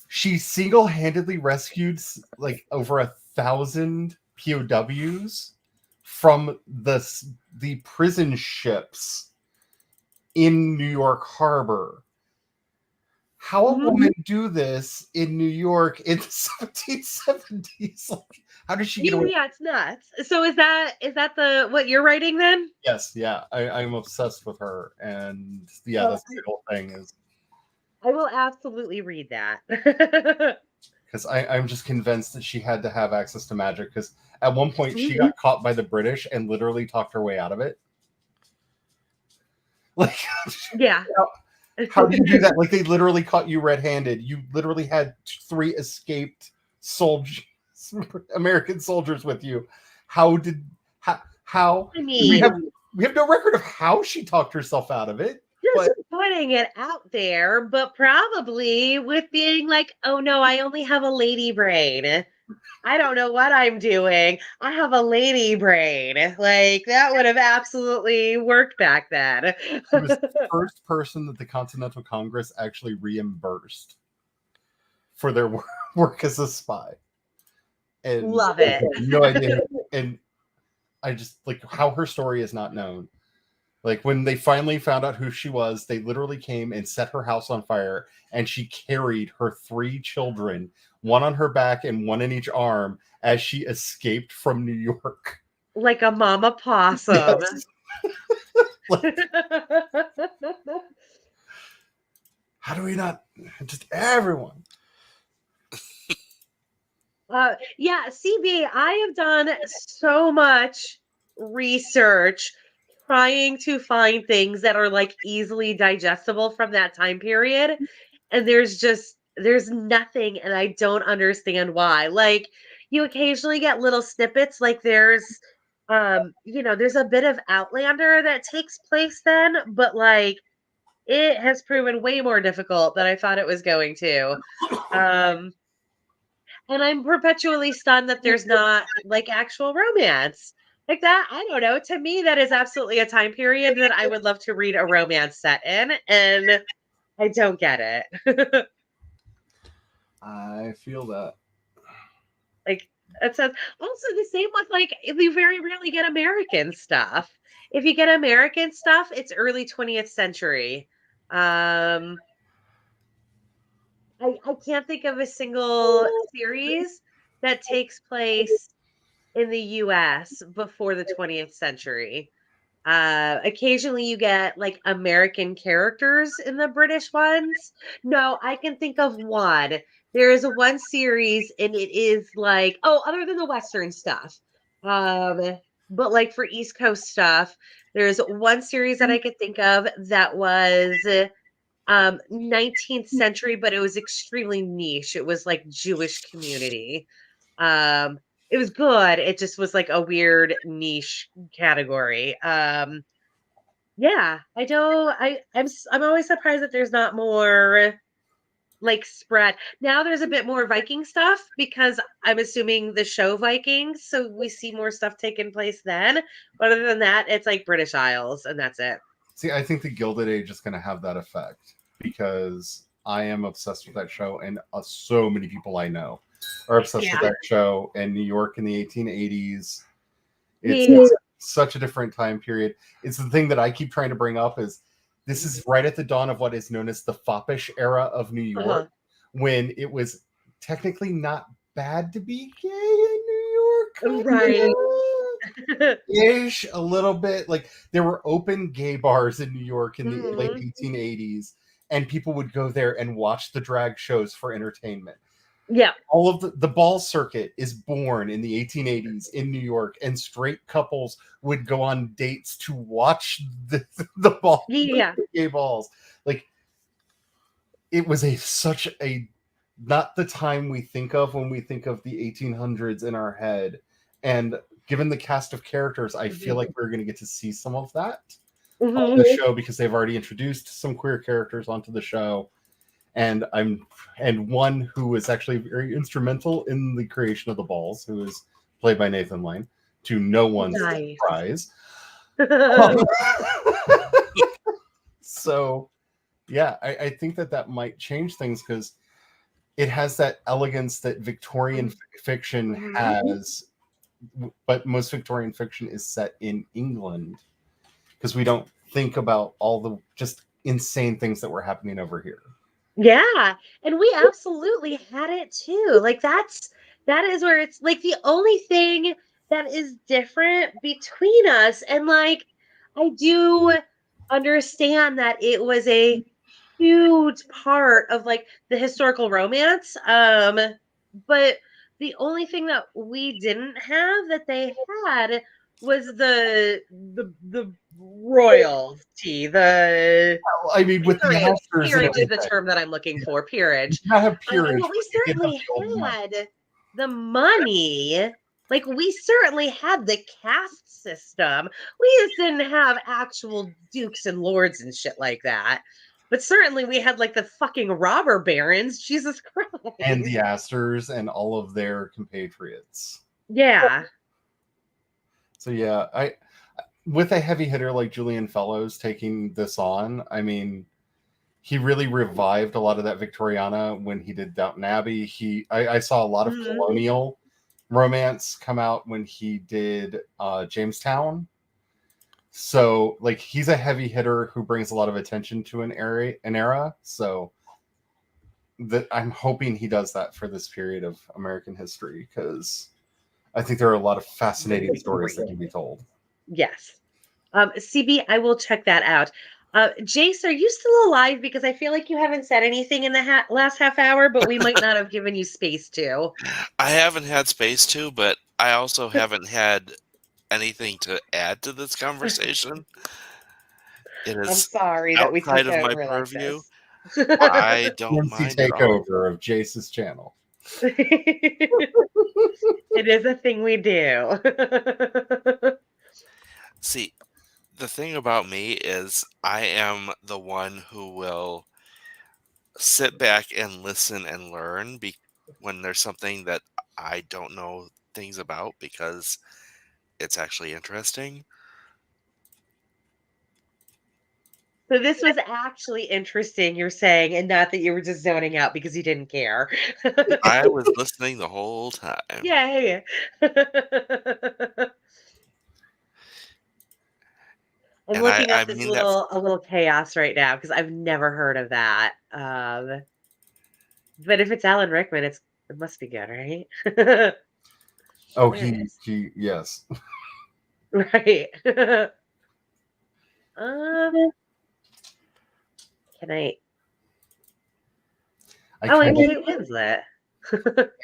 she single-handedly rescued like over 1,000 POWs from the prison ships in New York Harbor. How a woman do this in New York in the 1770s? Like, how did she get away? Yeah, it's nuts. So is that the what you're writing then? Yes, yeah, I'm obsessed with her, and yeah, that's the whole thing is I will absolutely read that. because I'm just convinced that she had to have access to magic because at one point she got caught by the British and literally talked her way out of it. Like, yeah. How do you do that? Like they literally caught you red-handed. You literally had 3 escaped soldiers, American soldiers with you. How did how I mean, we have no record of how she talked herself out of it. just But putting it out there, but probably with being like, oh no, I only have a lady brain. I don't know what I'm doing. I have a lady brain. Like that would have absolutely worked back then. she was the first person that the Continental Congress actually reimbursed for their work as a spy. And Love it. no idea. And I just like how her story is not known. Like when they finally found out who she was, they literally came and set her house on fire, and she carried her 3 children, one on her back and one in each arm, as she escaped from New York. Like a mama possum. Yes. Like, how do we not just everyone? Yeah, CB, I have done so much research trying to find things that are like easily digestible from that time period. And there's nothing, and I don't understand why. Like you occasionally get little snippets, like there's a bit of Outlander that takes place then, but like it has proven way more difficult than I thought it was going to. Um and I'm perpetually stunned that there's not like actual romance. Like that, I don't know. To me, that is absolutely a time period that I would love to read a romance set in, and I don't get it. I feel that. Like it says also the same with like you very rarely get American stuff. If you get American stuff, it's early 20th century. Um I can't think of a single series that takes place in the US before the 20th century. Occasionally you get like American characters in the British ones. No, I can think of one. There is a one series and it is like, oh, other than the Western stuff. But like for East Coast stuff, there's one series that I could think of that was 19th century, but it was extremely niche. It was like Jewish community. It was good. It just was like a weird niche category. Yeah, I don't. I'm always surprised that there's not more like spread. Now there's a bit more Viking stuff because I'm assuming the show Vikings, so we see more stuff taking place then. But other than that, it's like British Isles, and that's it. See, I think the Gilded Age is going to have that effect because I am obsessed with that show, and so many people I know are obsessed with Yeah, that show. And New York in the 1880s, it's yeah, such a different time period. It's the thing that I keep trying to bring up is this is right at the dawn of what is known as the foppish era of New York, uh-huh. when it was technically not bad to be gay in New York. Right. Ish, a little bit. Like there were open gay bars in New York in the late Mhm. 1880s, and people would go there and watch the drag shows for entertainment. Yeah, All of the ball circuit is born in the 1880s in New York, and straight couples would go on dates to watch the ball, yeah, the gay balls. Like it was such a not the time we think of when we think of the 1800s in our head. And given the cast of characters, I feel mhm, like we're going to get to see some of that on mhm. the show because they've already introduced some queer characters onto the show. And one who was actually very instrumental in the creation of the balls, who is played by Nathan Lane, to no one's Nice. surprise. So yeah, I think that might change things because it has that elegance that Victorian fiction Mhm. has, but most Victorian fiction is set in England because we don't think about all the just insane things that were happening over here. Yeah, and we absolutely had it too. Like that is where it's like the only thing that is different between us. And like I do understand that it was a huge part of like the historical romance. But the only thing that we didn't have that they had was the royalty, the I mean, with the peerage. actors and Peerage is the everything, term that I'm looking yeah, for. Peerage. you not have peerage, But we but you did have certainly the old money. had the money. Like we certainly had the caste system. We just didn't have actual dukes and lords and shit like that. But certainly we had like the fucking robber barons. Jesus And the Christ. Astors and all of their compatriots. Yeah. So yeah, I with a heavy hitter like Julian Fellows taking this on, I mean, he really revived a lot of that Victoriana when he did Downton Abbey. I saw a lot of Mhm. colonial romance come out when he did Jamestown. So like he's a heavy hitter who brings a lot of attention to an era. So that I'm hoping he does that for this period of American history because I think there are a lot of Would fascinating be stories that great. can be told. Yes. CB, I will check that out. Jace, are you still alive? Because I feel like you haven't said anything in the last half hour, but we might not have given you space to. I haven't had space to, but I also haven't had anything to add to this conversation. It I'm is sorry that we outside took of my over like purview. this. I don't MC mind at all. takeover of Jace's channel. It is a thing we do. See, the thing about me is I am the one who will sit back and listen and learn when there's something that I don't know things about because it's actually interesting. So this was actually interesting, you're saying, and not that you were just zoning out because you didn't care. I was listening the whole time. Yay. I'm And I, looking I up this mean that a little chaos right now because I've never heard of that. But if it's Alan Rickman, it must be good, right? Oh, There it is. he yes. Right. um, can I? I Oh, kind and of Kate Winslet.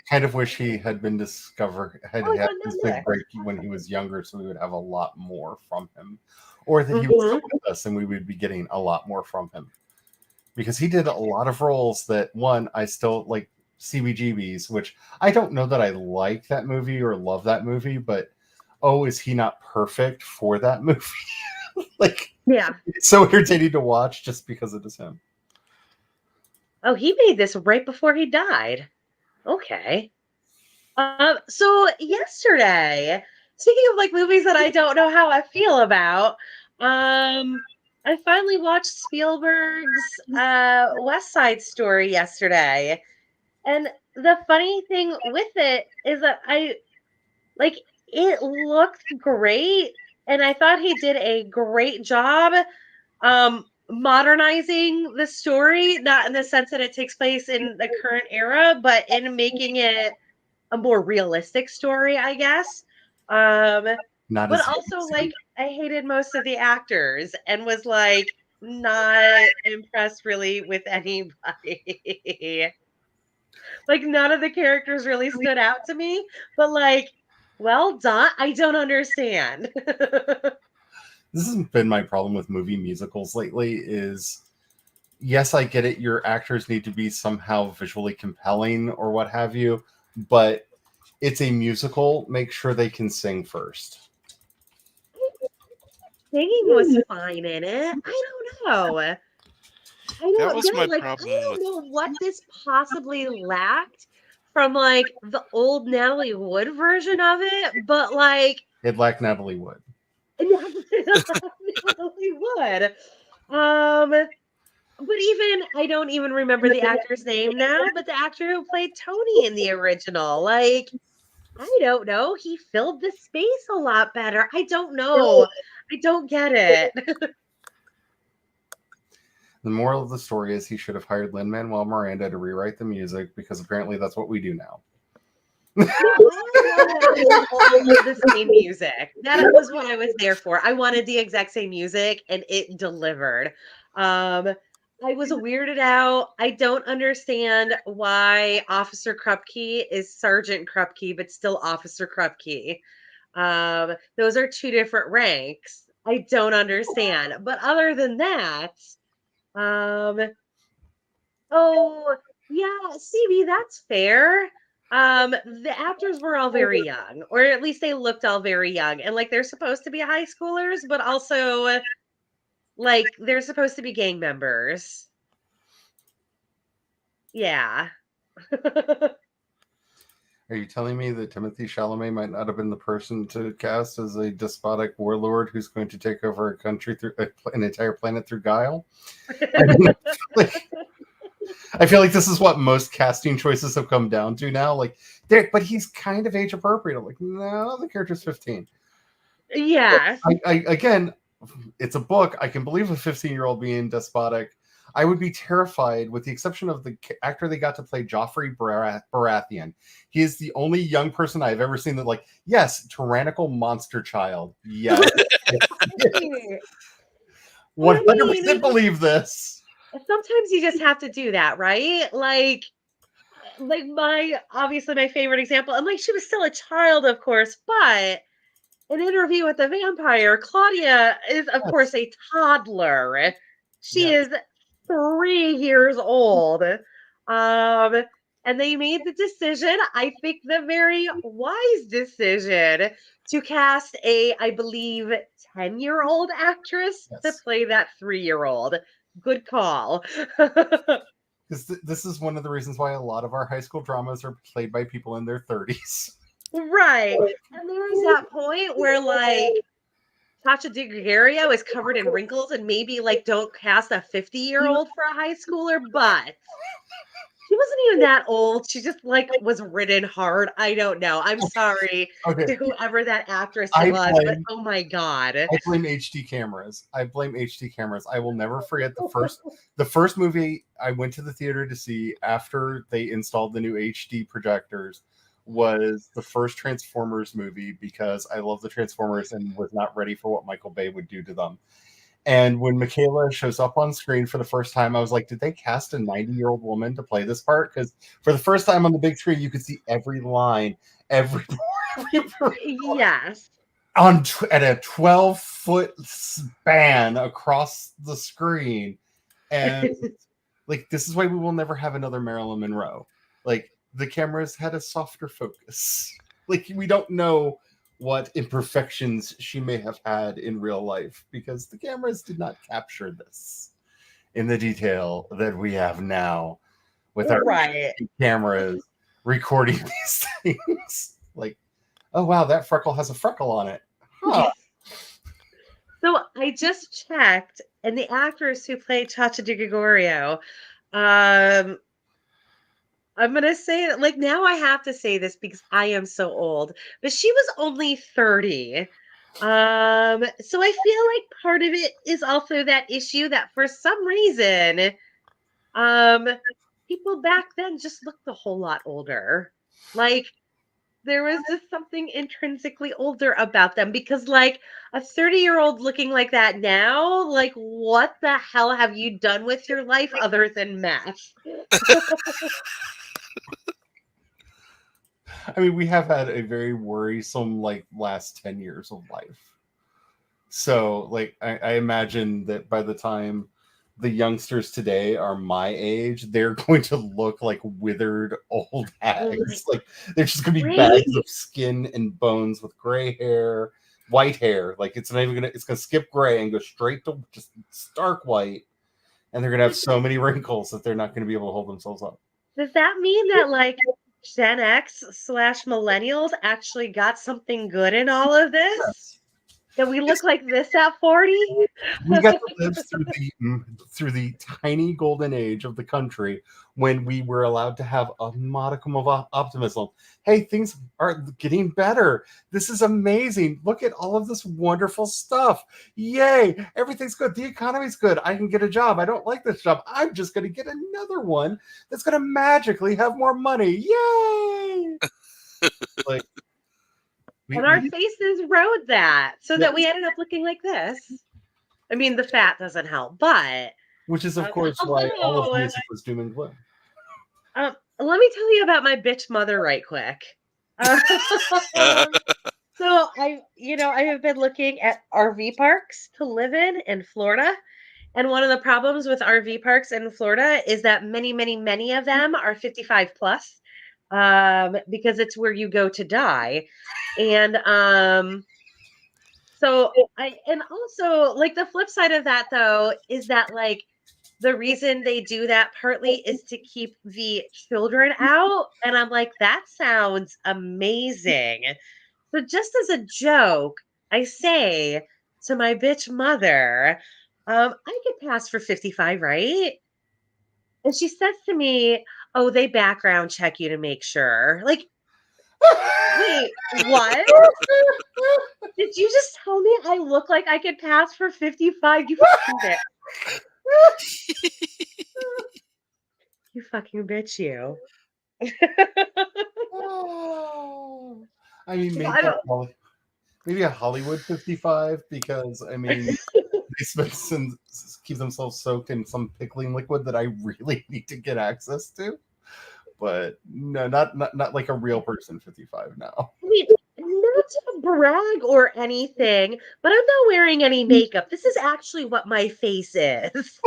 kind of wish he had been discovered had Oh, he's had on this big Netflix. break when he was younger, so we would have a lot more from him, or that he was still Mhm. with us and we would be getting a lot more from him because he did a lot of roles that one I still like CBGBs, which I don't know that I like that movie or love that movie, but oh, is he not perfect for that movie? Like, Yeah. it's so irritating to watch just because it is him. Oh, he made this right before he died. Okay. So yesterday, speaking of like movies that I don't know how I feel about, I finally watched Spielberg's West Side Story yesterday. And the funny thing with it is that like it looked great and I thought he did a great job modernizing the story, not in the sense that it takes place in the current era, but in making it a more realistic story, I guess. Um, Not but as also, easy. like, I hated most of the actors and was like not impressed really with anybody. Like, none of the characters really stood out to me, but like, well done. I don't understand. This has been my problem with movie musicals lately is, yes, I get it, your actors need to be somehow visually compelling or what have you, but it's a musical, make sure they can sing first. Singing was fine in it. I don't know. I That don't, was yeah, my like I problem don't with. know what this possibly lacked from like the old Natalie Wood version of it, but like It lacked Natalie Wood. Natalie Wood. But even I don't even remember the actor's name now, but the actor who played Tony in the original, like I don't know, he filled the space a lot better. I don't know. I don't get it. The moral of the story is he should have hired Lin-Manuel Miranda to rewrite the music because apparently that's what we do now. No, I wanted all of the same music. That was what I was there for. I wanted the exact same music and it delivered. Um, I was weirded out. I don't understand why Officer Krupke is Sergeant Krupke, but still Officer Krupke. Those are two different ranks. I don't understand. But other than that, um, oh, yeah, CB, that's fair. The actors were all very young, or at least they looked all very young. And like they're supposed to be high schoolers, but also like they're supposed to be gang members. Yeah. Are you telling me that Timothy Chalamet might not have been the person to cast as a despotic warlord who's going to take over a country through an entire planet through guile? I mean, like, I feel like this is what most casting choices have come down to now. Like, but he's kind of age appropriate. I'm like, no, the character's 15. Yes. Again, it's a book. I can believe a 15-year-old being despotic. I would be terrified, with the exception of the actor they got to play Joffrey Baratheon. He is the only young person I've ever seen that, like, yes, tyrannical monster child. Yes. I 100% mean, believe this. sometimes you just have to do that, right? Like my obviously my favorite example, and like she was still a child, of course, but an interview with the vampire, Claudia is, of Yes. course, a toddler. She Yes. is 3 years old. Um, and they made the decision, I think the very wise decision, to cast I believe, 10-year-old actress to Yes. play that 3-year-old. Good call. This is one of the reasons why a lot of our high school dramas are played by people in their 30s. Right. And there is that point where like Tasha DiGregorio is covered in wrinkles and maybe like don't cast a 50-year-old for a high schooler, but she wasn't even that old. She just like was ridden hard. I don't know. I'm sorry Okay. to whoever that actress I was, but blame oh my god. I blame HD cameras. I blame HD cameras. I will never forget the first movie I went to the theater to see after they installed the new HD projectors was the first Transformers movie, because I love the Transformers and was not ready for what Michael Bay would do to them. And when Michaela shows up on screen for the first time, I was like, did they cast a 90-year-old woman to play this part? Because for the first time on the big screen, you could see every line, every Yes. at a 12-foot span across the screen. And like, this is why we will never have another Marilyn Monroe. Like, the cameras had a softer focus. Like, we don't know what imperfections she may have had in real life, because the cameras did not capture this in the detail that we have now with our Right. cameras recording these things. Like, oh wow, that freckle has a freckle on it. Huh. So I just checked, and the actress who played Chacha Di Gregorio, um, I'm gonna say it like now I have to say this because I am so old, but she was only 30. So I feel like part of it is also that issue that for some reason, um, people back then just looked a whole lot older. Like there was just something intrinsically older about them because like a 30-year-old looking like that now, like what the hell have you done with your life other than meth? I mean, we have had a very worrisome like last 10 years of life. So, like, I imagine that by the time the youngsters today are my age, they're going to look like withered old hags. Like, they're just going to be Right. bags of skin and bones with gray hair, white hair. Like, it's not even going to, it's going to skip gray and go straight to just stark white. And they're going to have so many wrinkles that they're not going to be able to hold themselves up. Does that mean that like Gen X slash millennials actually got something good in all of this? Yes. That we look like this at 40? We got to live through the tiny golden age of the country when we were allowed to have a modicum of optimism. Hey, things are getting better. This is amazing. Look at all of this wonderful stuff. Yay, everything's good. The economy's good. I can get a job. I don't like this job. I'm just going to get another one that's going to magically have more money. Yay. Like, And our we faces rode that so yeah, that we ended up looking like this. I mean, the fat doesn't help, but which is of course why all of although, music was doom and gloom. let me tell you about my bitch mother right quick. So I have been looking at RV parks to live in Florida. And one of the problems with RV parks in Florida is that many, many, many of them are 55 plus, because it's where you go to die. And and also like the flip side of that though is that like the reason they do that partly is to keep the children out. And I'm like, that sounds amazing. So just as a joke, I say to my bitch mother, I could pass for 55, right? And she says to me, oh, they background check you to make sure. Like, wait, what? Did you just tell me I look like I could pass for 55? You fucking bitch. You fucking bitch, you. Oh. I mean, I don't. maybe a Hollywood 55, because I mean they spend some, keep themselves soaked in some pickling liquid that I really need to get access to. But no, not like a real person 55 now. I mean, not to brag or anything, but I'm not wearing any makeup. This is actually what my face is.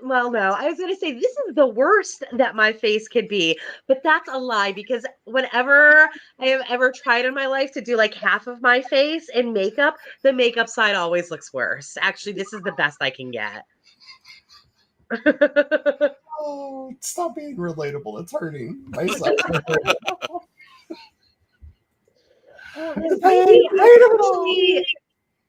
Well, no, I was going to say this is the worst that my face could be, but that's a lie because whenever I have ever tried in my life to do like half of my face in makeup, the makeup side always looks worse. Actually, this is the best I can get. Oh, stop being relatable. It's hurting. My side.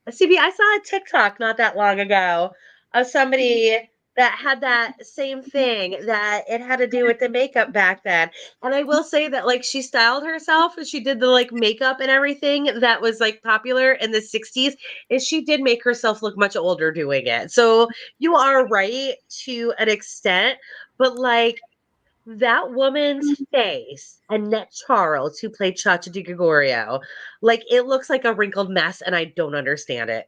CB, I saw a TikTok not that long ago of somebody that had that same thing that it had to do with the makeup back then. And I will say that like she styled herself and she did the like makeup and everything that was like popular in the 60s, and she did make herself look much older doing it. So you are right to an extent, but like that woman's face, Annette Charles, who played Chacha Di Gregorio, like it looks like a wrinkled mess, and I don't understand it.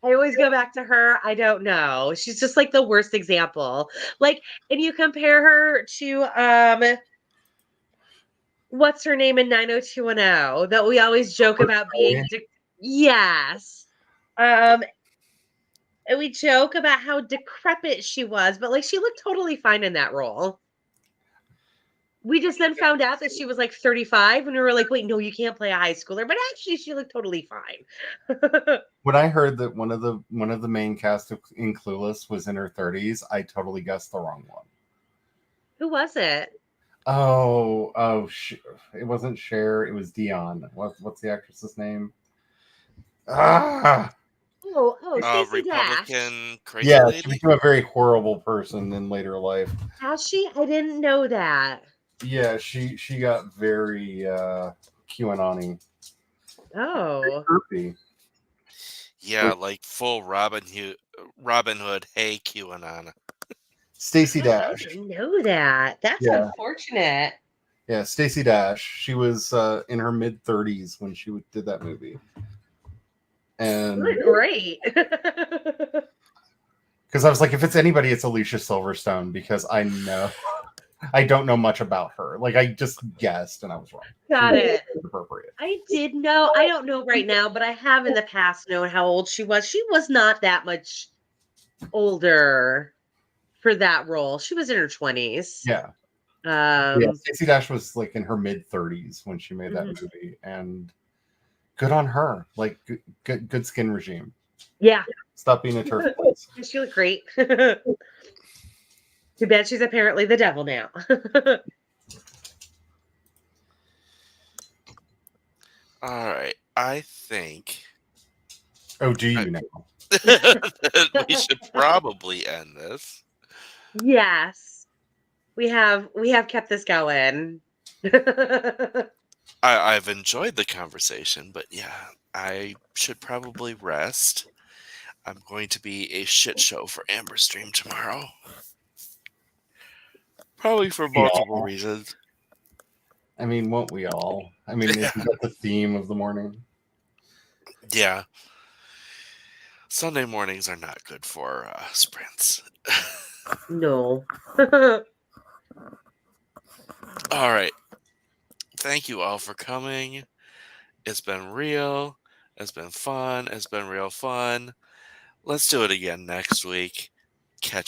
I always go back to her. I don't know. She's just like the worst example. Like, and you compare her to what's her name in 90210 that we always joke about being yes. Um, and we joke about how decrepit she was, but like she looked totally fine in that role. We just then found out that she was like 35, and we were like, wait, no, you can't play a high schooler. But actually, she looked totally fine. When I heard that one of the main cast in Clueless was in her 30s, I totally guessed the wrong one. Who was it? It wasn't Cher. It was Dion. What's the actress's name? Ah, Stacey Dash. Republican crazy yeah, she lady. became a very horrible person in later life. Has she? I didn't know that. Yeah, she got very QAnon-y. Oh, Herpy. Yeah, like full Robin Hood. Hey, QAnon. Stacey I Dash. didn't know that. That's Yeah. unfortunate. Yeah, Stacey Dash. She was in her mid-30s when she did that movie. And Great. because I was like, if it's anybody, it's Alicia Silverstone, because I don't know much about her. Like, I just guessed and I was wrong. Got it. Appropriate. I did know. I don't know right now, but I have in the past known how old she was. She was not that much older for that role. She was in her 20s. Yeah. Yeah, Stacey Dash was like in her mid-30s when she made that movie, and good on her. Like, good skin regime. Yeah. Stop being a turf place. She looked great. Too bad she's apparently the devil now. All right, I think Oh, do you now? we should probably end this. Yes. We have kept this going. I've enjoyed the conversation, but yeah, I should probably rest. I'm going to be a shit show for Amber Stream tomorrow. Probably for multiple reasons. I mean, won't we all? I mean, isn't that the theme of the morning? Yeah. Sunday mornings are not good for sprints. No. All right. Thank you all for coming. It's been real. It's been fun. It's been real fun. Let's do it again next week. Catch you